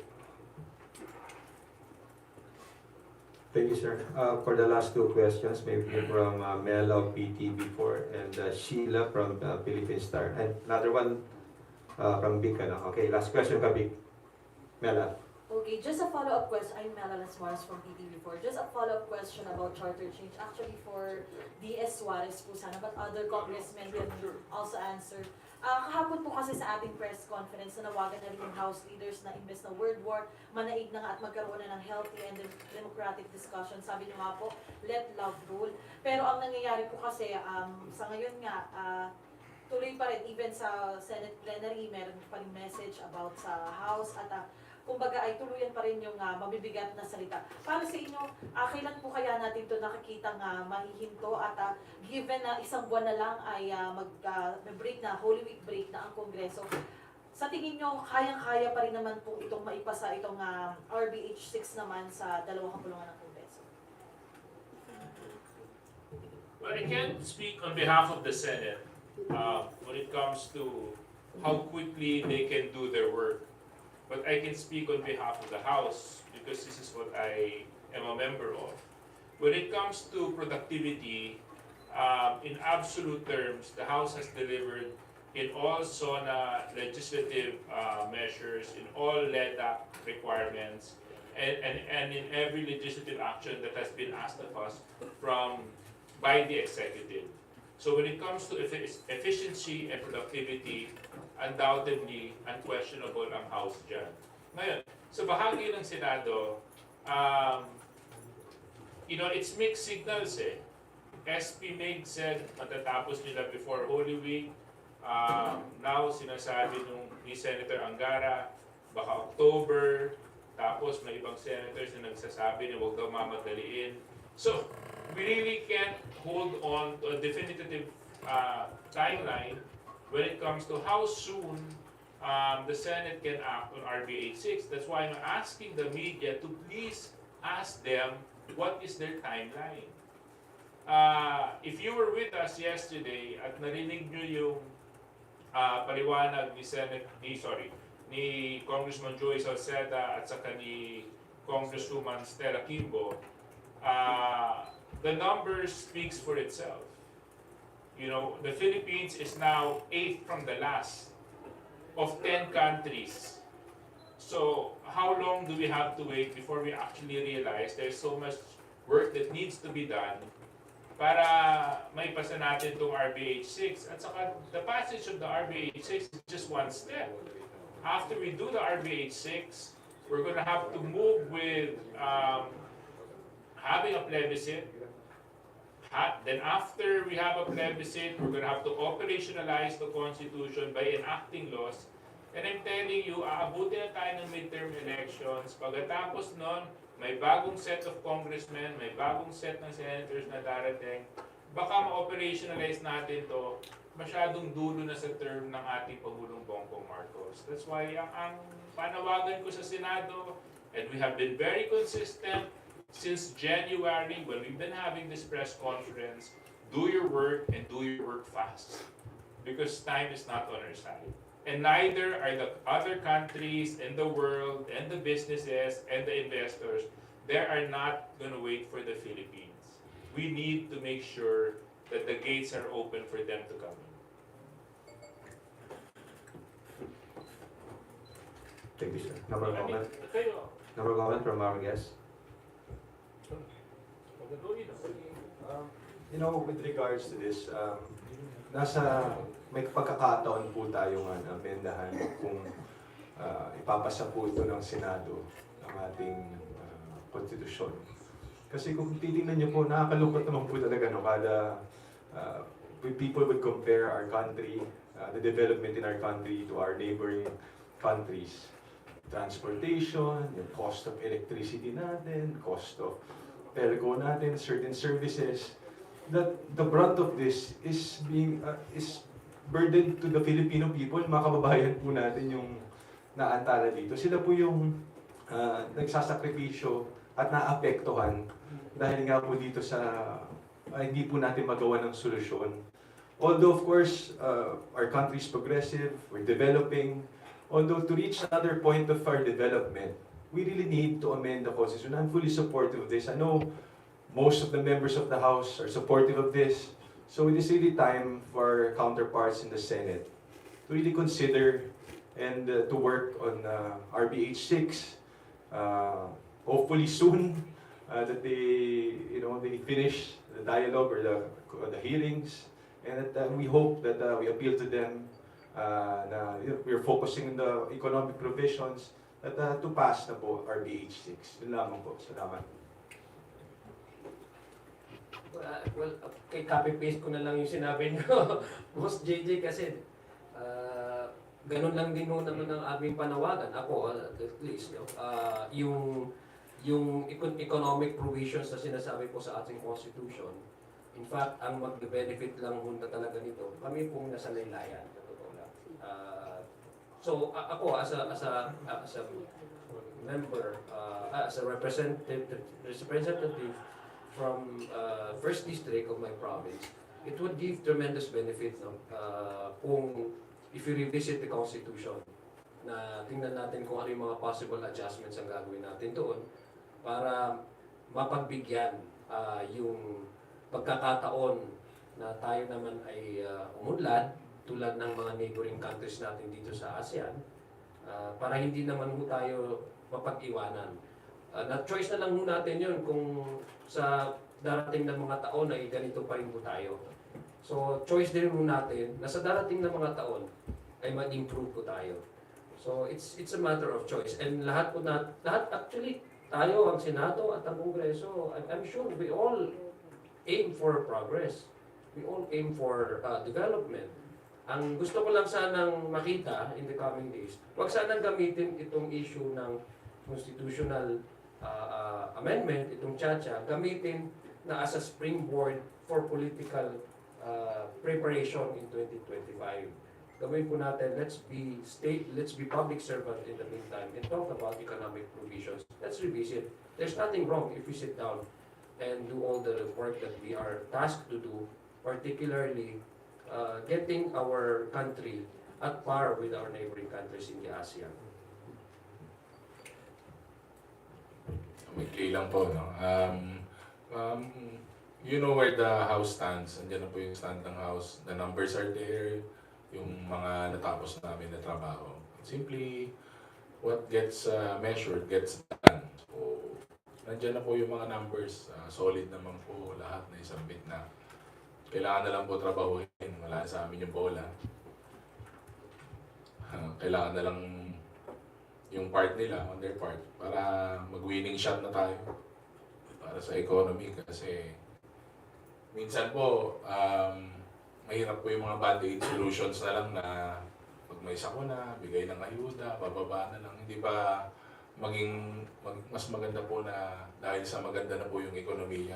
Thank you, sir. For the last two questions, maybe from Mel of PTV4 and Sheila from Philippine Star. And another one from Vic. Okay, last question ka, Vic. Mela. Okay, just a follow-up question. I'm Mela Suarez from PTV4. Just a follow-up question about charter change. Actually, for DS Suarez po sana, but other congressmen can also answer. Kahapon po kasi sa ating press conference, nawagan na rin yung House leaders na imbes na word war, manaig na nga at magkaroon na ng healthy and democratic discussion. Sabi niyo nga po, let love rule. Pero ang nangyayari po kasi, sa ngayon nga, tuloy pa rin, even sa Senate plenary, meron pa rin message about sa House at kumbaga ay tuluyan pa rin yung mabibigat na salita. Para sa inyo, kailan po kaya natin ito nakikita mahihinto at given na isang buwan na lang ay mag-break na, Holy Week break na ang Kongreso, sa tingin nyo, kayang-kaya pa rin naman po itong maipasa itong RBH 6 naman sa dalawang kapulungan ng Kongreso? Well, I can't speak on behalf of the Senate when it comes to how quickly they can do their work. But I can speak on behalf of the House because this is what I am a member of. When it comes to productivity, in absolute terms, the House has delivered in all SONA legislative measures, in all LEDAC requirements, and in every legislative action that has been asked of us by the executive. So when it comes to efficiency and productivity, undoubtedly, unquestionable ang House dyan. Ngayon, sa bahagi ng Senado, it's mixed signals eh. SP Mig said matatapos nila before Holy Week. Now, sinasabi ni Senator Angara, baka October. Tapos may ibang senators na nagsasabi na huwag daw mamadaliin. So, we really can't hold on to a definitive timeline when it comes to how soon the Senate can act on RBH 6. That's why I'm asking the media to please ask them what is their timeline. If you were with us yesterday at narinig nyo yung paliwanag ni Congressman Joey Salceda at saka ni Congresswoman Stella Kimbo, the number speaks for itself. The Philippines is now 8th from the last of 10 countries. So, how long do we have to wait before we actually realize there's so much work that needs to be done para maipasa natin itong RBH 6? At saka, the passage of the RBH 6 is just one step. After we do the RBH 6, we're going to have to move with having a plebiscite. Then after we have a plebiscite, we're going to have to operationalize the Constitution by enacting laws. And I'm telling you, aabutin na tayo ng midterm elections. Pagkatapos nun, may bagong set of congressmen, may bagong set ng senators na darating. Baka ma-operationalize natin to, masyadong dulo na sa term ng ating Pangulong Bongbong Marcos. That's why ang panawagan ko sa Senado, and we have been very consistent, since January, when we've been having this press conference, do your work and do your work fast. Because time is not on our side. And neither are the other countries in the world and the businesses and the investors. They are not going to wait for the Philippines. We need to make sure that the gates are open for them to come in. Thank you, sir. Number I mean, comment? kayo, Number comment from our guest? You know, with regards to this, may pagkakataon po tayong amendahan kung ipapasa po ito ng Senado ang ating konstitusyon. Kasi kung titingnan niyo po, nakakalungkot naman po talaga no, kada people would compare our country, the development in our country to our neighboring countries. Transportation, yung cost of electricity natin, cost of telco natin, certain services, that the brunt of this is burden to the Filipino people, mga kababayan po natin yung naantala dito. Sila po yung nagsasakripisyo at naapektuhan dahil nga po dito sa hindi po natin magawa ng solusyon. Although of course, our country is progressive, we're developing, although to reach another point of our development, we really need to amend the Constitution. I'm fully supportive of this. I know most of the members of the House are supportive of this. So it is really time for counterparts in the Senate to really consider and to work on RBH 6. Hopefully soon that they finish the dialogue or the hearings, and that we hope that we appeal to them. We're focusing on the economic provisions at to pass na po RBH 6. Yun lamang po. Salamat. Well, kay copy-paste ko na lang yung sinabi niyo, Boss JJ, kasi ganun lang din naman ang aming panawagan. Ako, at least, yung economic provisions na sinasabi po sa ating Constitution, in fact, ang mag-benefit lang hunta talaga nito, kami pong nasa laylayan. So, ako, as a member, as a representative from first district of my province, it would give tremendous benefit kung if you revisit the Constitution, na tingnan natin kung ano yung mga possible adjustments ang gagawin natin doon para mapagbigyan yung pagkakataon na tayo naman ay umunlad tulad ng mga neighboring countries natin dito sa ASEAN, para hindi naman tayo mapag-iwanan. Na-choice na lang natin yun kung sa darating ng mga taon ay ganito pa rin po tayo. So, choice din natin na sa darating ng mga taon ay mag-improve po tayo. So, it's a matter of choice. And lahat actually, tayo, ang Senado at ang Kongreso, I'm sure we all aim for progress. We all aim for development. Ang gusto ko lang sanang makita in the coming days, huwag sanang gamitin itong issue ng constitutional amendment, itong chacha, gamitin na as a springboard for political preparation in 2025. Gawin po natin, let's be public servant in the meantime and talk about economic provisions. Let's revisit. There's nothing wrong if we sit down and do all the work that we are tasked to do, particularly getting our country at par with our neighboring countries in the ASEAN. May lang po, no? You know where the House stands. Andiyan na po yung stand ng House. The numbers are there. Yung mga natapos namin na trabaho. Simply, what gets measured gets done. So, nandiyan na po yung mga numbers. Solid naman po lahat na isubmit na. Kailangan na lang po trabahuin. Wala sa amin yung bola. Kailangan na lang yung part nila, on their part, para mag-winning shot na tayo para sa economy. Kasi minsan po, mahirap po yung mga band-aid solutions na lang na pag may sakuna, bigay ng ayuda, bababa na lang. Hindi ba mas maganda po na dahil sa maganda na po yung ekonomiya,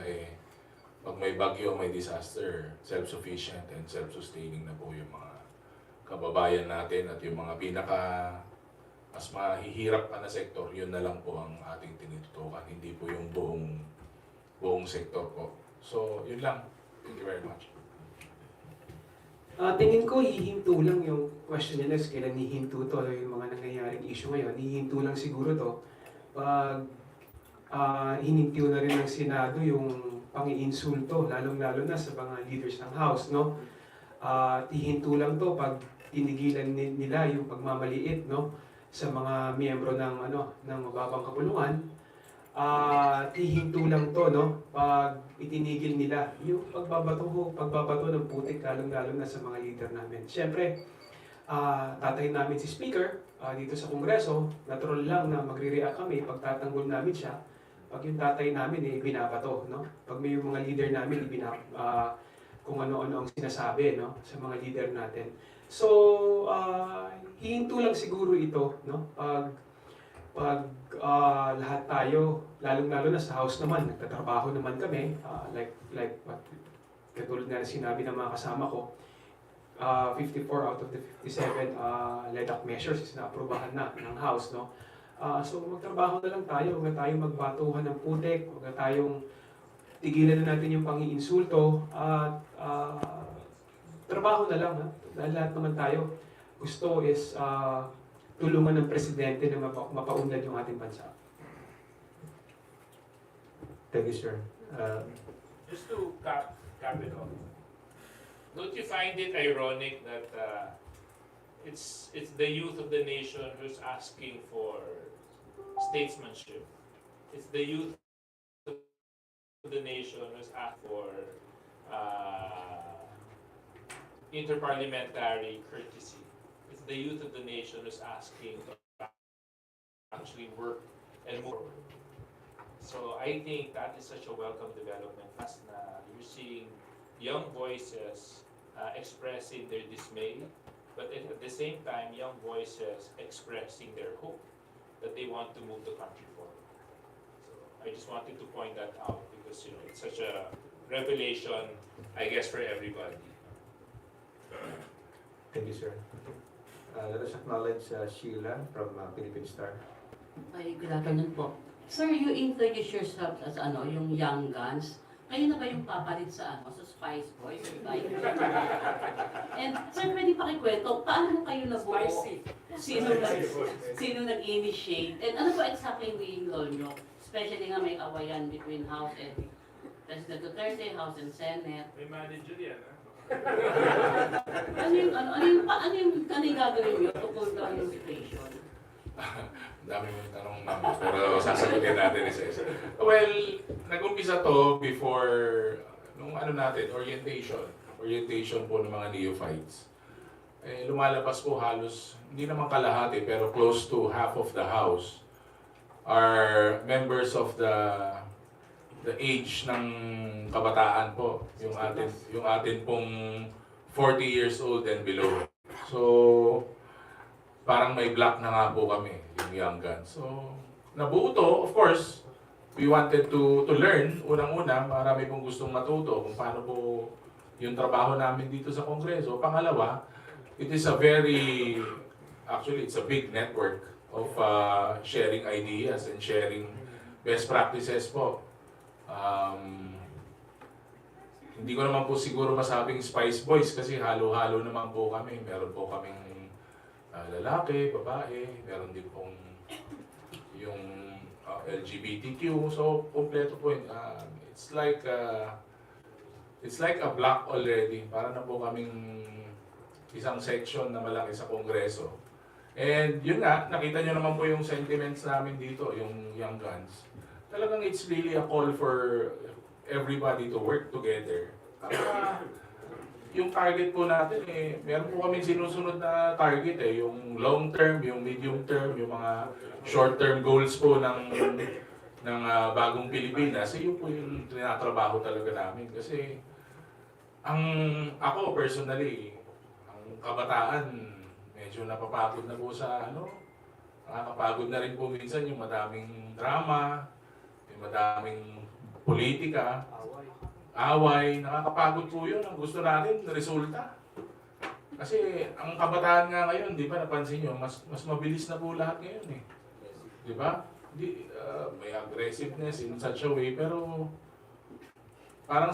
pag may bagyo, may disaster, self-sufficient and self-sustaining na po yung mga kababayan natin at yung mga mas mahihirap pa na sektor, yun na lang po ang ating tinututukan, hindi po yung buong sektor po. So, yun lang. Thank you very much. Tingin ko hihinto lang yung question nila is kailan hihinto to, yung mga nangyayaring issue ngayon. Hihinto lang siguro to pag hinintiw na rin ng Senado yung pang-iinsulto, lalong-lalo na sa mga leaders ng House, no? Hihinto lang to pag tinigilan nila yung pagmamaliit, no, sa mga miyembro ng mababang kapulungan. Hihinto lang to, no, pag itinigil nila yung pagbabato ng putik, lalong-lalo na sa mga leader namin. Siyempre, tatayin namin si Speaker dito sa Kongreso. Natural lang na magre-react kami pag tatanggol namin siya. Pag yung tatay namin binabato, no? Pag may mga leader namin kung ano-ano ang sinasabi, no, sa mga leader natin. So, hihinto lang siguro ito, no? Pag lahat tayo, lalong-lalo na sa House naman, nagtatrabaho naman kami, like katulad nga na sinabi ng mga kasama ko, 54 out of the 57 LEDAC measures is naaprubahan na ng House, no? So magtrabaho na lang tayo, huwag na tayong magbatuhan ng putik, huwag na tayong tigilan na natin yung pang-iinsulto, at trabaho na lang, ha? Dahil lahat naman tayo gusto is tulungan ng Presidente na mapaunlad yung ating bansa. Thank you, sir. Just to cap it off, don't you find it ironic that it's the youth of the nation who's asking for statesmanship? It's the youth of the nation who's asking for interparliamentary courtesy. It's the youth of the nation who's asking to actually work and move forward. So I think that is such a welcome development. As na you're seeing young voices expressing their dismay, but at the same time, young voices expressing their hope that they want to move the country forward. So I just wanted to point that out because it's such a revelation, I guess, for everybody. Thank you, sir. Let us acknowledge Sheila from Philippine Star. Ay, good afternoon po. Sir, you introduce yourself as yung young guns. Kayo na ba yung papalit sa sa Spice Boys? And sir, pwede pakikwento, paano kayo nabuo? Sino nag-initiate? And ano ba exactly yung role nyo? Especially nga may awayan between House and President Duterte, House and Senate. May manager yan, ha? Ano yung gagawin nyo tungkol sa yung situation? Dami mong tanong naman, pero sasagutin natin isa-isa. Well, nag-umpisa to before, nung orientation po ng mga neophytes. Lumalabas po halos, hindi naman kalahati, pero close to half of the house are members of the age ng kabataan po, yung atin pong 40 years old and below. So, parang may block na nga po kami, yung young guns. So, nabuo to, of course, we wanted to learn, unang-una, marami pong gustong matuto kung paano po yung trabaho namin dito sa Kongreso. Pangalawa, it's a big network of sharing ideas and sharing best practices po. Hindi ko naman po siguro masabing Spice Boys kasi halo-halo naman po kami. Meron po kaming lalaki, babae, meron din pong yung LGBTQ. So, kompleto po yun. It's like a block already. Para na po kaming isang section na malaki sa Kongreso. And yun nga, nakita nyo naman po yung sentiments namin dito, yung young guns. Talagang it's really a call for everybody to work together. Yung target po natin meron po kaming sinusunod na target yung long term, yung medium term, yung mga short term goals po ng bagong Pilipinas. Yun po yung tinatrabaho talaga namin kasi ako personally, ang kabataan medyo napapagod na po sa nakakapagod na rin po minsan yung madaming drama, yung madaming politika, away, nakakapagod po yun. Ang gusto natin, resulta. Kasi ang kabataan nga ngayon, di ba, napansin nyo, mas mabilis na po lahat ngayon eh. Di ba? May aggressiveness in such a way, pero parang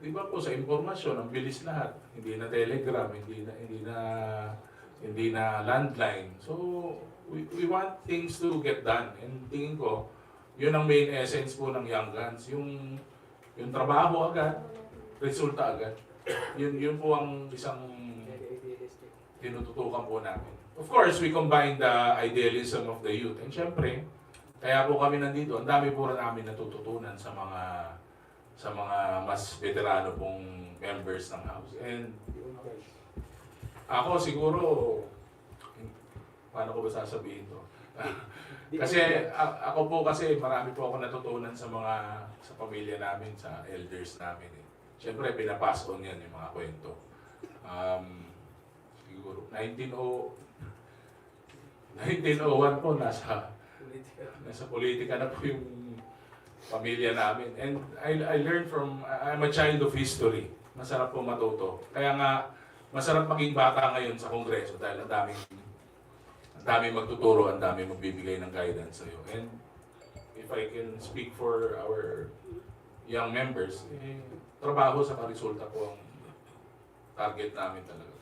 di ba po, sa impormasyon, ang bilis lahat. Hindi na telegram, hindi na landline. So, we want things to get done. And tingin ko, yun ang main essence po ng Young Guns. Yung trabaho agad, resulta agad. Yun po ang isang tinututukan po namin. Of course, we combine the idealism of the youth. And syempre, kaya po kami nandito, ang dami po namin natututunan sa mga mas veterano pong members ng House. And ako siguro, paano ko ba sasabihin to? Kasi ako po kasi marami po ako natutunan sa pamilya namin, sa elders namin. Siyempre, pinapass on yan yung mga kwento. Siguro, 1901 po, nasa politika na po yung pamilya namin. And I learned I'm a child of history. Masarap po matuto. Kaya nga, masarap maging bata ngayon sa Kongreso dahil ang daming magtuturo, ang daming magbibigay ng guidance sa'yo. And if I can speak for our young members, trabaho sa resulta po ang target namin talaga.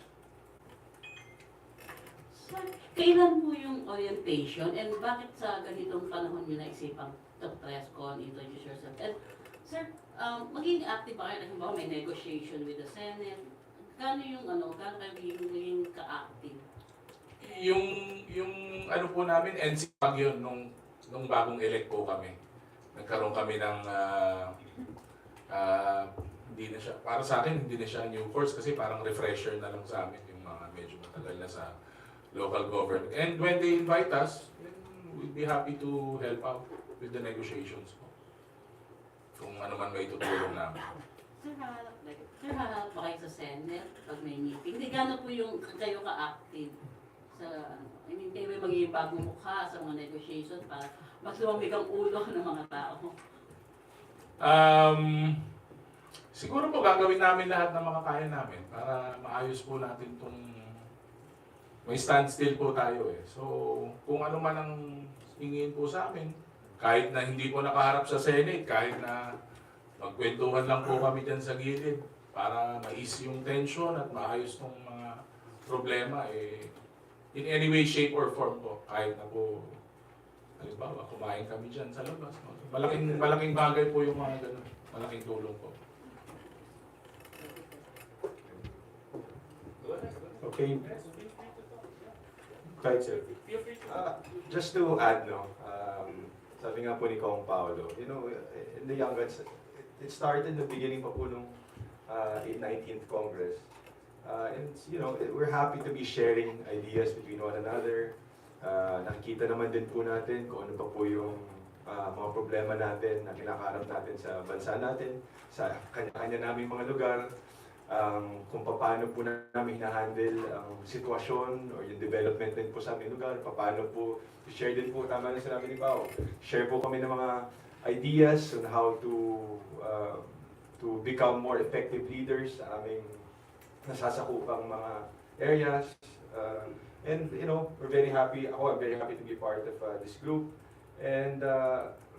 Sir, kailan po yung orientation and bakit sa ganitong panahon nyo naisipang Presscon, introduce yourself? And sir, maging active ba kayo? Halimbawa may negotiation with the Senate. Gaano kayo maging ka-active? Yung ano po namin, NCPAG yun, nung bagong elect po kami. Nagkaroon kami ng, hindi na siya, para sa akin, hindi na siya new course kasi parang refresher na lang sa amin yung mga medyo matagal na sa local government. And when they invite us, we'd be happy to help out with the negotiations po. Kung ano man may tutulong namin. Sir, haharap ba kayo sa Senate pag may meeting? Hindi gano'n po yung kayo ka-active kayo may magiging bagong mukha sa mga negotiations para mas lumamig ang ulo ng mga tao? Siguro po gagawin namin lahat ng makakaya namin para maayos po natin may standstill po tayo eh. So, kung ano man ang hingin po sa amin, kahit na hindi po nakaharap sa Senate, kahit na magkwentuhan lang po kami dyan sa gilid para ma-ease yung tension at maayos ng mga problema in any way, shape, or form po. Kahit na po, halimbawa, kumain kami dyan sa labas. Malaking bagay po yung mga ganun. Malaking tulong po. Okay. Kahit sir. Just to add, sabi nga po ni Kong Paolo, in the Young Guns, it started in the beginning pa po nung 19th Congress. And we're happy to be sharing ideas between one another. Nakikita naman din po natin kung ano pa po yung mga problema natin na kinakaharap natin sa bansa natin, sa kanya-kanya naming mga lugar, kung paano po namin hinahandle ang sitwasyon or yung development din po sa aming lugar, paano po, share din po, tama na sinabi ni Pao, share po kami ng mga ideas on how to become more effective leaders sa aming nasasakupang mga areas. And we're very happy, I'm very happy to be part of this group. And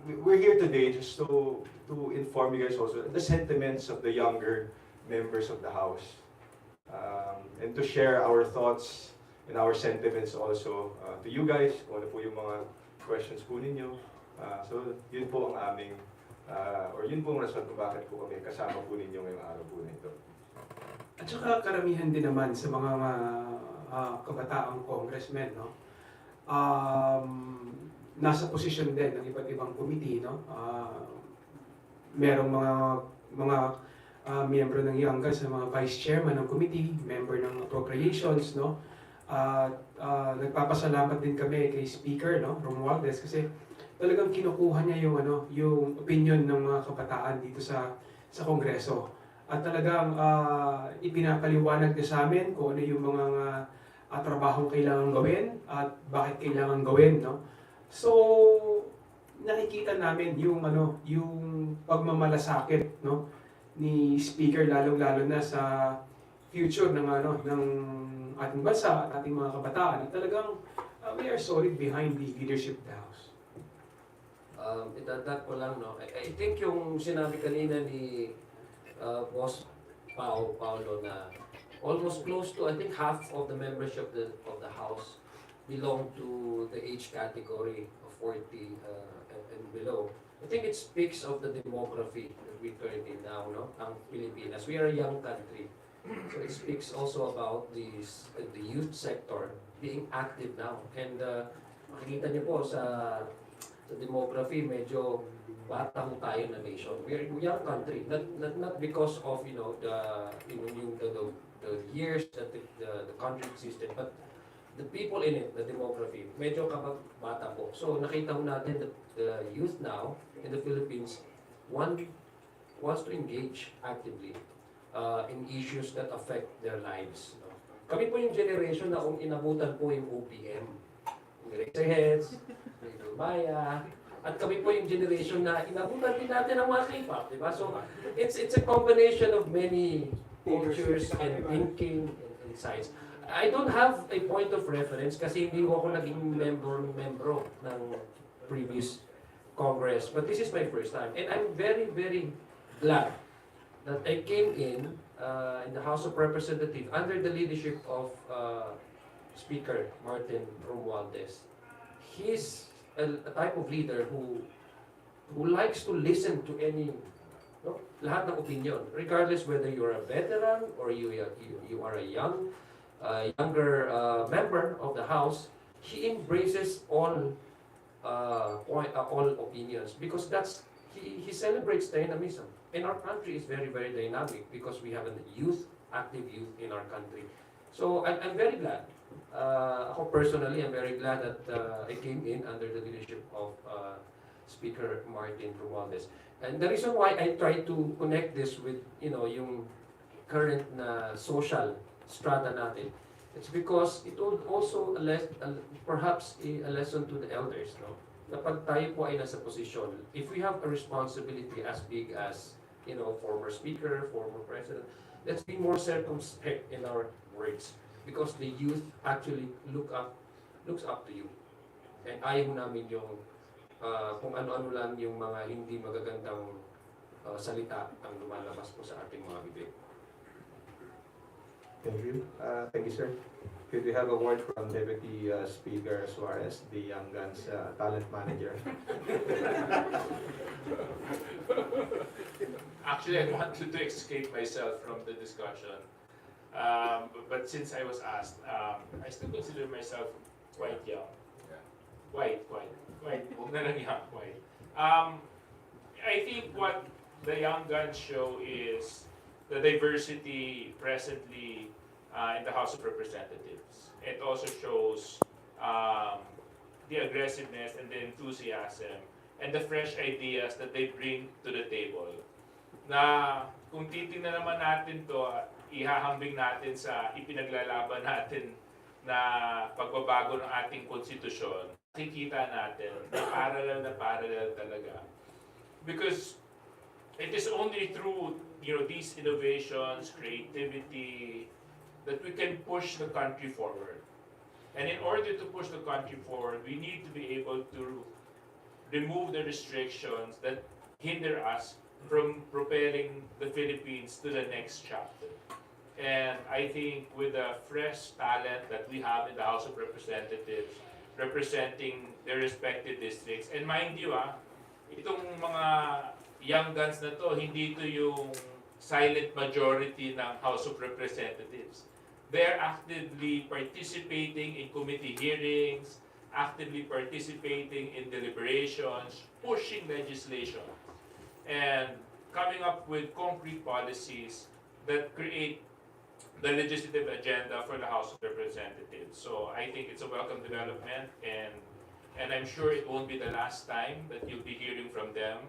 we're here today just to inform you guys also the sentiments of the younger members of the House. And to share our thoughts and our sentiments also to you guys, kung ano po yung mga questions po ninyo. So yun po ang aming, or yun po ang rason kung bakit po kami kasama po ninyo ngayong araw po na ito. At saka karamihan din naman sa mga kabataang congressmen, nasa posisyon din ng iba't ibang committee, merong mga miyembro ng Young Guns na mga vice chairman ng committee, member ng appropriations, nagpapasalamat din kami kay Speaker, Romualdez, kasi talagang kinukuha niya yung opinion ng mga kabataan dito sa Kongreso. At talagang ipinapaliwanag niya sa amin kung ano yung mga trabahong kailangan gawin at bakit kailangan gawin, So, nakikita namin yung pagmamalasakit, ni Speaker, lalong-lalo na sa future ng ating bansa at ating mga kabataan, at talagang we are solid behind the leadership of the House. Itagdag ko lang, no? I think yung sinabi kanina ni Boss Paolo na almost close to, I think half of the membership of the House belong to the age category of 40 and below. I think it speaks of the demography that we currently now, no? Ang Pilipinas. We are a young country. So it speaks also about the youth sector being active now. And makikita niyo po sa demography, medyo bata ho tayo na nation. We are a young country. Not because of, the years that the country existed, but the people in it, the demography, medyo bata po. So nakita ho natin that the youth now in the Philippines wants to engage actively in issues that affect their lives. No? Kami po yung generation na kung inabutan po yung OPM, Eraserheads, Little Maya, at kami po yung generation na inabutan din natin ang mga K-pop, di ba? So it's a combination of many cultures and thinking and insights. I don't have a point of reference kasi hindi ko ako naging membro ng previous Congress, but this is my first time, and I'm very, very glad that I came in the House of Representatives under the leadership of Speaker Martin Romualdez. He's a type of leader who likes to listen to any lahat ng opinion, regardless whether you're a veteran or you are a younger member of the House. He embraces all opinions because he celebrates dynamism. And our country is very, very dynamic because we have a active youth in our country. So I'm very glad. Ako personally, I'm very glad that I came in under the leadership of Speaker Martin Romualdez. And the reason why I try to connect this with, yung current na social strata natin, it's because it would also perhaps a lesson to the elders, no? Kapag tayo po ay nasa posisyon, if we have a responsibility as big as, former speaker, former president, let's be more circumspect in our words because the youth actually looks up to you. And ayaw namin yung kung ano-ano lang yung mga hindi magagandang salita ang lumalabas po sa ating mga bibig. Thank you. Thank you, sir. Could we have a word from Deputy Speaker Suarez, the Young Guns talent manager? Actually, I wanted to escape myself from the discussion. But since I was asked, I still consider myself quite young. Quite. Huwag na lang young, quite. I think what the Young Guns show is the diversity presently in the House of Representatives. It also shows the aggressiveness and the enthusiasm and the fresh ideas that they bring to the table. Na kung titingnan naman natin to, ihahambing natin sa ipinaglalaban natin na pagbabago ng ating konstitusyon, makikita natin na parallel talaga. Because it is only through these innovations, creativity, that we can push the country forward. And in order to push the country forward, we need to be able to remove the restrictions that hinder us from propelling the Philippines to the next chapter. And I think with the fresh talent that we have in the House of Representatives, representing their respective districts, and mind you, itong mga young guns na to, hindi ito yung silent majority ng House of Representatives. They're actively participating in committee hearings, actively participating in deliberations, pushing legislation, and coming up with concrete policies that create the legislative agenda for the House of Representatives. So I think it's a welcome development, and I'm sure it won't be the last time that you'll be hearing from them.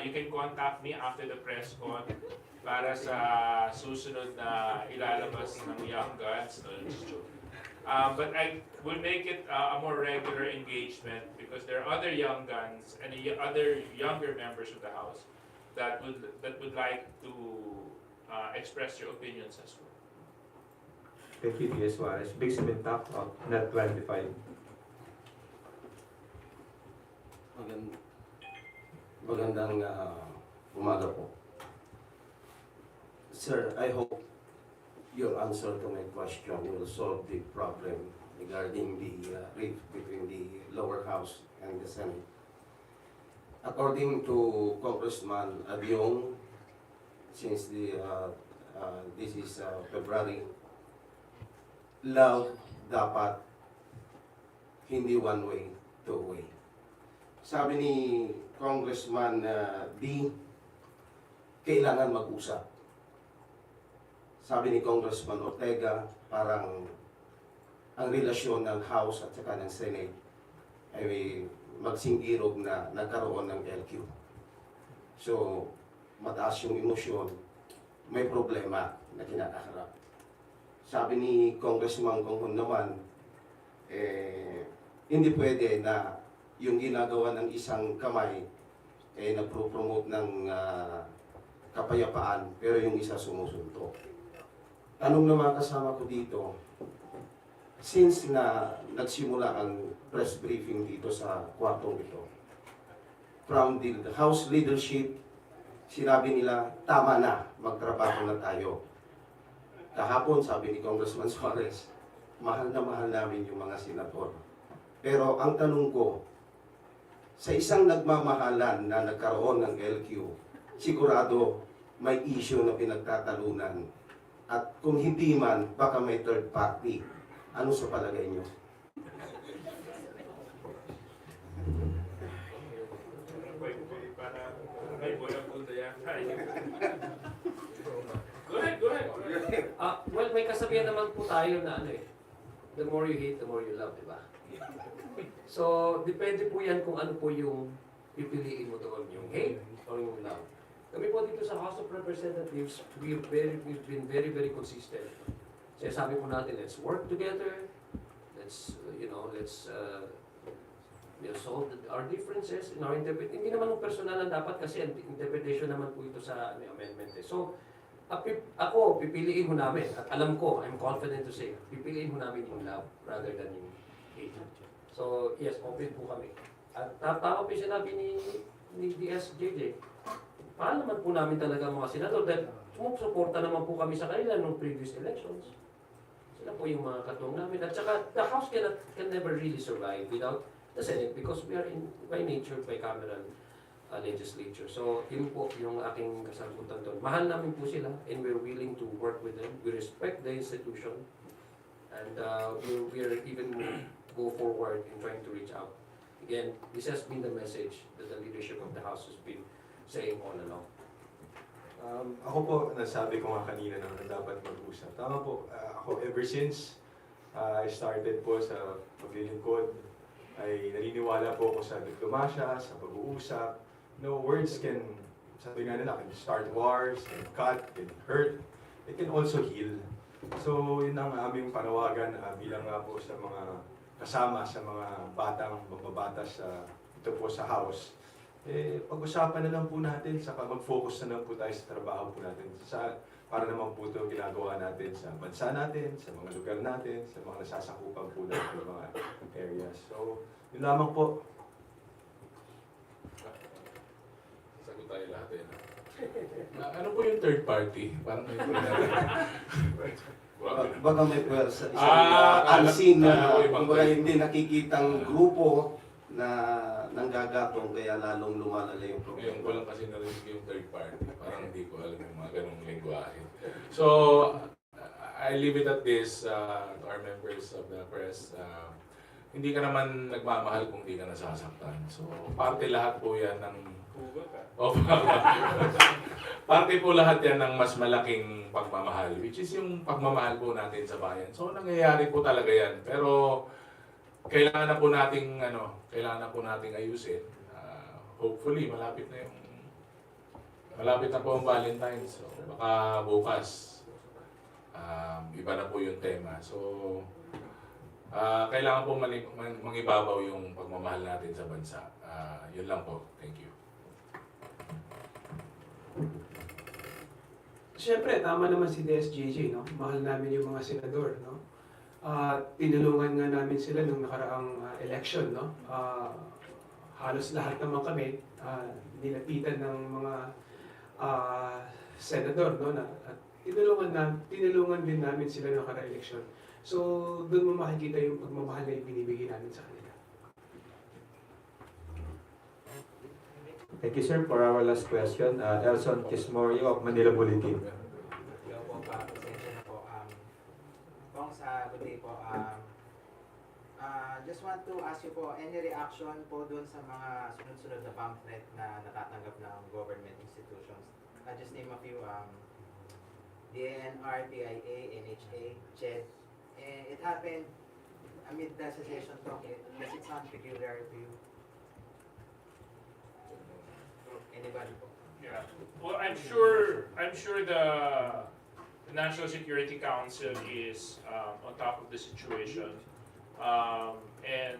You can contact me after the Presscon para sa susunod na ilalabas ng Young Guns. But I will make it a more regular engagement because there are other young guns and other younger members of the House that would like to express your opinions as well. kay PTS Suarez, big cement top of net 25. Magandang umaga po. Sir, I hope your answer to my question will solve the problem regarding the rift between the lower house and the Senate. According to Congressman Abiong, since this is February, love dapat hindi one way, two way. Sabi ni Congressman D, kailangan mag-usap. Sabi ni Congressman Ortega, parang ang relasyon ng House at saka ng Senate ay magsinggirog na nagkaroon ng LQ. So, mataas yung emosyon, may problema na kinakaharap. Sabi ni Congressman Conghon naman, hindi pwede na yung ginagawa ng isang kamay ay nagpro-promote ng kapayapaan, pero yung isa sumusuntok. Tanong ng mga kasama ko dito, since na nagsimula ang press briefing dito sa kwartong ito, from the House leadership, sinabi nila, tama na, magtrabaho na tayo. Kahapon, sabi ni Congressman Suarez, mahal na mahal namin yung mga senador. Pero ang tanong ko, sa isang nagmamahalan na nagkaroon ng LQ, sigurado may issue na pinagtatalunan. At kung hindi man, baka may third party. Ano sa palagay nyo? Go ahead. Well, may kasabihan naman po tayo na the more you hate, the more you love, di ba? So, depende po yan kung ano po yung pipiliin mo doon, yung hate or yung love. Kami po dito sa House of Representatives, we've been very, very consistent. Sabi po natin, let's work together, let's solve our differences in our interpretation. Hindi naman yung personalan dapat kasi interpretation naman po ito sa amendment. So, ako, pipiliin mo namin, at alam ko, I'm confident to say, pipiliin mo namin yung love rather than yung hate. So, yes, open po kami. At tama po yung sinabi ni DSJJ, paano naman po namin talaga mga senador dahil sumusuporta naman po kami sa kanila nung previous elections. Sila po yung mga katong namin. At saka, the House can never really survive without the Senate because we are by nature, bicameral legislature. So, yun po yung aking kasagutan doon. Mahal namin po sila and we're willing to work with them. We respect the institution and we're even go forward in trying to reach out. Again, this has been the message that the leadership of the House has been saying all along. Ako po, nasabi ko nga kanina na dapat mag-usap. Tama po, ako ever since I started po sa paglilingkod, ay naniniwala po ako sa diplomasya, sa pag-uusap. No, words can, sabi nga nila, can start wars, can cut, can hurt, it can also heal. So, yun ang aming panawagan bilang nga po sa mga kasama sa mga batang mababatas ito po sa House. Pag-usapan na lang po natin, saka mag-focus na lang po tayo sa trabaho po natin. Para naman po ito ginagawa natin sa bansa natin, sa mga lugar natin, sa mga nasasakupan po natin mga areas. So, yun lamang po. Sagot tayo lahat ano po yung third party? Parang may Baka may pwersa, isang unseen na kumbaga hindi nakikitang grupo na nanggagatong kaya lalong lumalala yung problema. Ngayon ko lang kasi narinig yung third party. Parang hindi ko alam yung mga ganong lingwahe. So, I leave it at this to our members of the press. Hindi ka naman nagmamahal kung hindi ka nasasaktan. So, parte lahat po yan ng... parte po lahat yan ng mas malaking pagmamahal, which is yung pagmamahal po natin sa bayan. So, nangyayari po talaga yan. Pero, kailangan na po nating ayusin. Hopefully, malapit na po ang Valentine's. So, baka bukas, iba na po yung tema. So, kailangan po mangibabaw yung pagmamahal natin sa bansa. Yun lang po. Thank you. Siyempre, tama naman si DSJJ, no? Mahal namin yung mga senador, no? Tinulungan nga namin sila nung nakaraang election, no? Halos lahat naman kami nilapitan ng mga senador, no? At tinulungan din namin sila nung nakaraang election. So, doon mo makikita yung pagmamahal na ibinibigay namin sa kanila. Thank you, sir. For our last question, Elson Kismorio of Manila Bulletin. Hello po, pasensya na po. Kung sa good day po, just want to ask you po, any reaction po dun sa mga sunod-sunod na pamphlet na natatanggap ng government institutions? Just name a few, DNR, PIA, NHA, CHED. It happened amid the secession talk. Does it sound peculiar to you? Anybody po? Yeah. Well, I'm sure the National Security Council is on top of the situation. And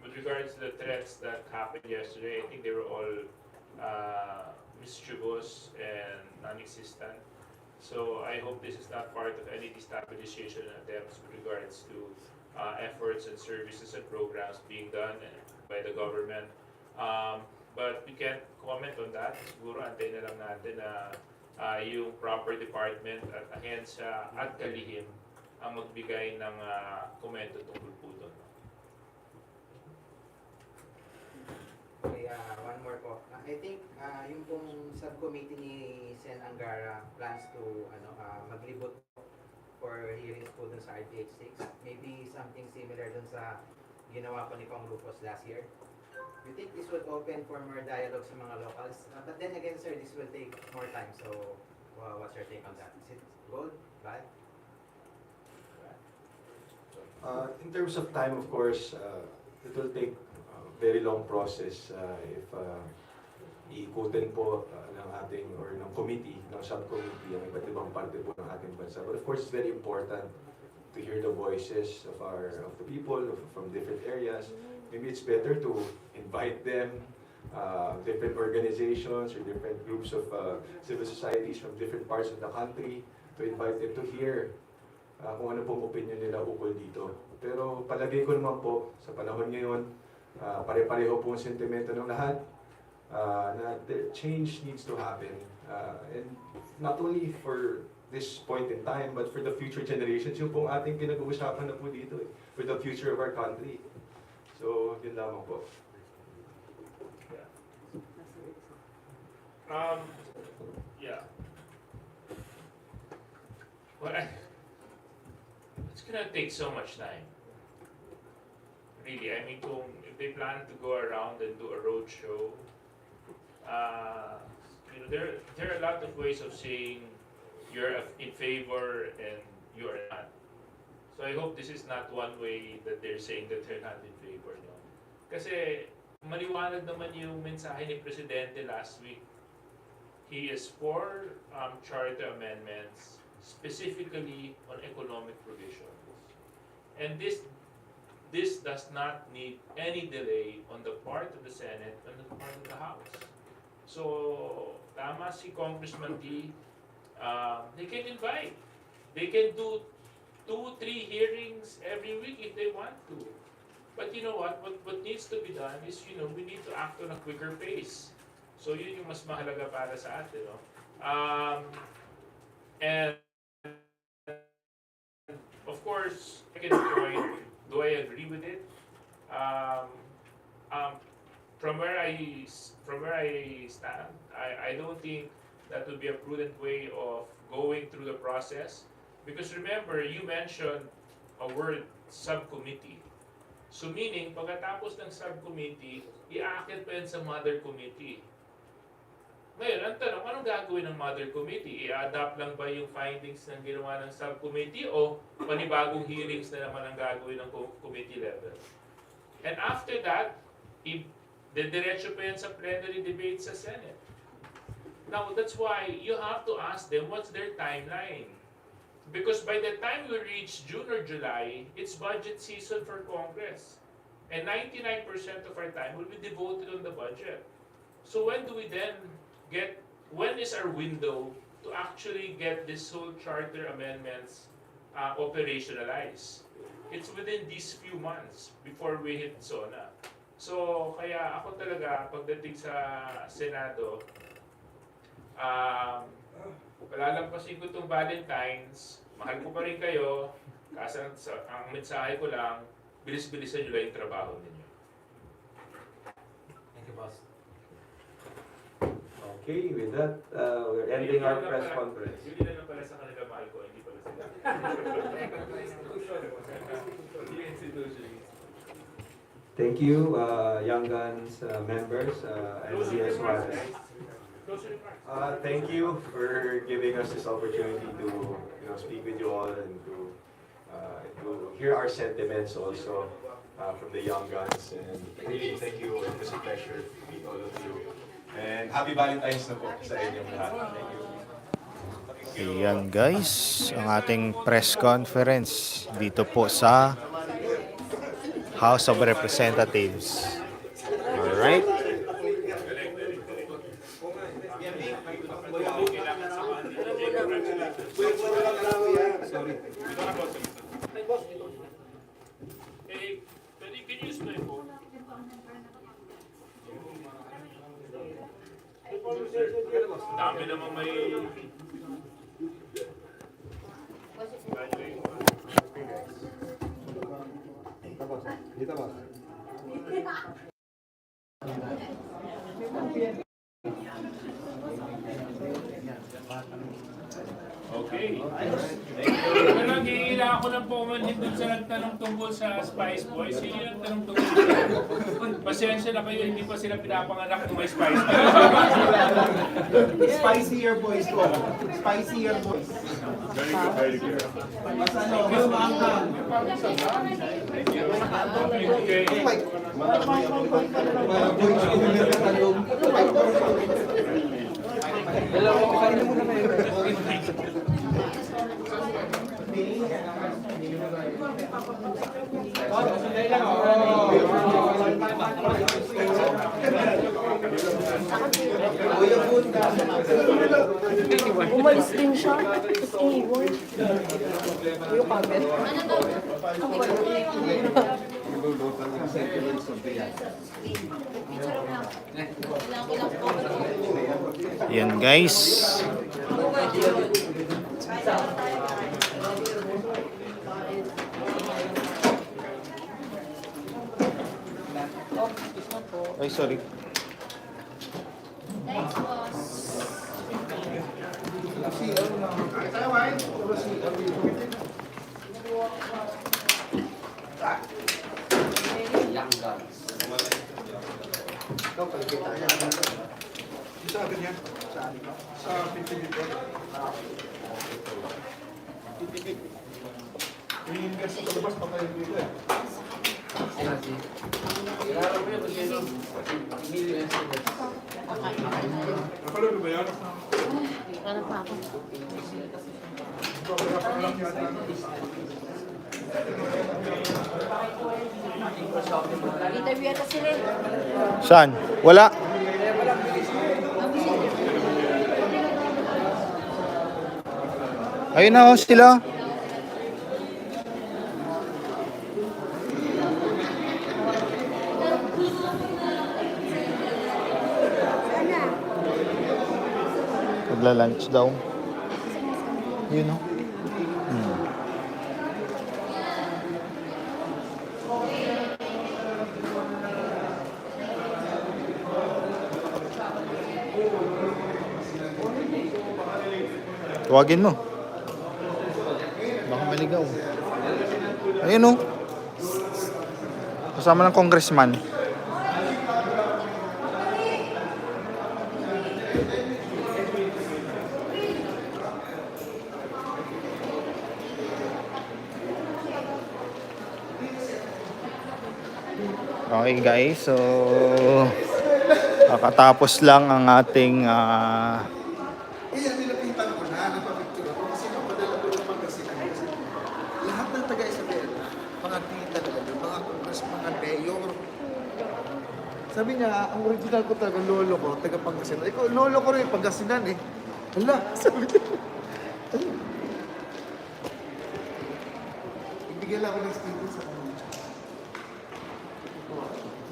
with regards to the threats that happened yesterday, I think they were all mischievous and non-existent. So I hope this is not part of any destabilization attempts with regards to efforts and services and programs being done by the government. But we can't comment on that. Siguro antayin na lang natin na yung proper department at ahensya at kalihim ang magbigay ng komento tungkol po doon. Okay, one more po. I think yung pong subcommittee ni Sen Angara plans to maglibot for hearings po dun sa RTH 6. Maybe something similar dun sa ginawa po ni Kong Rufus last year. You think this would open for more dialogue sa mga locals? But then again, sir, this will take more time. So, what's your take on that? Is it good, bad? In terms of time, of course, it will take a very long process if iikutin po ng ating or ng committee, ng subcommittee, ang iba't ibang parte po ng ating bansa. But of course, it's very important to hear the voices of the people from different areas. Maybe it's better to invite them, different organizations or different groups of civil societies from different parts of the country, to invite them to hear kung ano pong opinion nila ukol dito. Pero palagay ko naman po, sa panahon ngayon, pare-pareho po ang sentimento ng lahat, na the change needs to happen. And not only for this point in time, but for the future generations, yung pong ating pinag-uusapan na po dito, for the future of our country. So, yun lamang po. Yeah. Well, it's gonna take so much time. Really, I mean, if they plan to go around and do a road show, there are a lot of ways of saying you're in favor and you are not. So I hope this is not one way that they're saying that they're not in favor. No? Kasi maliwanag naman yung mensahe ni Presidente last week. He is for charter amendments, specifically on economic provisions. And this does not need any delay on the part of the Senate and the part of the House. So, tama si Congressman D, they can invite. They can do 2-3 hearings every week if they want to. But you know what needs to be done is, we need to act on a quicker pace. So yun yung mas mahalaga para sa atin, no? And of course, second point, do I agree with it? From where I stand, I don't think that would be a prudent way of going through the process. Because remember, you mentioned a word, subcommittee. So meaning, pagkatapos ng subcommittee, iaakit pa yan sa mother committee. Ngayon, ang tanong, anong gagawin ng mother committee? I-adapt lang ba yung findings ng ginawa ng subcommittee o panibagong hearings na naman ang gagawin ng committee level? And after that, diretso pa yan sa plenary debate sa Senate. Now, that's why you have to ask them what's their timeline. Because by the time we reach June or July, it's budget season for Congress. And 99% of our time will be devoted on the budget. So when is our window to actually get this whole charter amendments operationalized. It's within these few months before we hit SONA. So, kaya ako talaga, pagdating sa Senado, palalampasin ko itong Valentine's, mahal ko pa rin kayo, kasi ang mensahe ko lang, bilis-bilisan nyo lang yung trabaho ninyo. Thank you, boss. Okay, with that, we're ending our press conference. Hindi na lang pala sa kanila mahal ko, hindi pala sila. Thank you, Young Guns members, and DS Juarez. Thank you for giving us this opportunity to speak with you all and to hear our sentiments also from the Young Guns. And really, thank you. It was a pleasure to meet all of you. And happy Valentine's na po sa inyong lahat. Thank you. Ayan guys, ang ating press conference dito po sa House of Representatives. Alright. Hey, can you use my phone? Dami namang may... Dito ba? Okay. Pero nangihila ako ng pumanhin dun sa nagtanong tungkol sa Spice Boys. Sino yung nagtanong tungkol sa... Pasensya na kayo, hindi pa sila pinapanganak ng may Spice Boys. Spicier boys ko. Spicier boys. Very good, very good. Mas ano, mas maanghang. Okay. Dalawa ko kainin muna kayo. Umalis din siya. Tapos iniwan. Yung camera. Yan guys. Ay, sorry. Thanks, boss. Young Guns. Ikaw, pagkita niya. Sa akin yan? Saan ikaw? Sa pintilito. I-invest sa labas pa kayo dito eh. Napalood ba yan? Ano pa ako? Interview ata sila. Saan? Wala. Ayun na oh, sila. Magla-lunch daw. Yun oh. Tuwagin mo. Baka maligaw. Ayun oh. Kasama ng congressman. Okay guys, so kakatapos lang ang ating Nilapitan ko na, napapicture ako kasi napadala ko ng Pangasinan kasi lahat ng taga-Isabela, mga tita talaga, mga kongres, mga mayor. Sabi niya, ang original ko talaga, lolo ko, taga-Pangasinan. Ikaw, lolo ko rin, Pangasinan eh. Hala, sabi ko. Ibigyan lang ako ng statement sa kanya.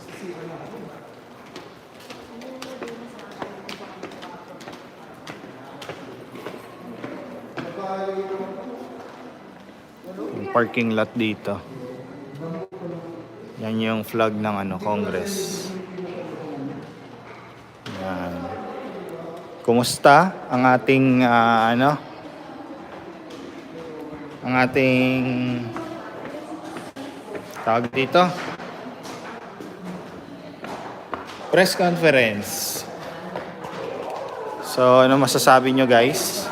Sisira na ako. Yung parking lot dito. Yan yung flag ng Congress. Yan. Kumusta ang ating ang ating tawag dito? Press conference. So, ano masasabi nyo, guys?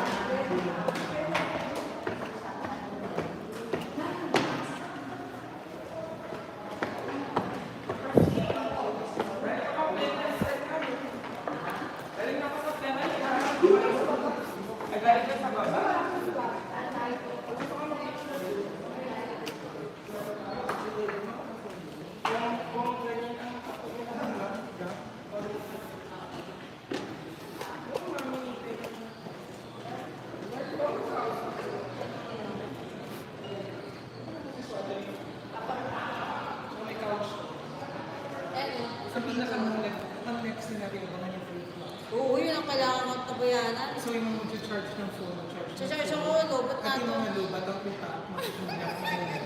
Sa pinaka-next scenario, abangan yung free flow. Oo, yun ang kailangan mong tabayanan. So yung mga mag-charge ng phone, Charge ako, lobat na at yung to. mga lubat, ang puta, makikita ko na yun.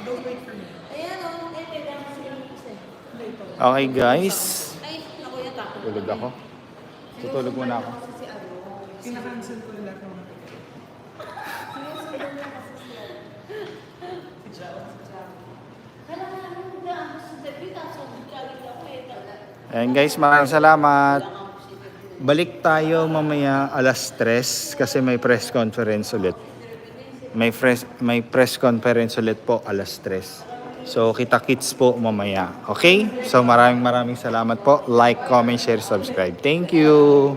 Don't wait for me. Ayan o, kailangan sa ilis eh. Okay, guys. Ay, naku yata. Tulog ako. Tutulog muna ako. Kinakancel ko lahat ng mga ticket. Ayan guys, maraming salamat. Balik tayo mamaya alas 3 kasi may press conference ulit. May press conference ulit po alas 3. So kita-kits po mamaya. Okay? So maraming salamat po. Like, comment, share, subscribe. Thank you.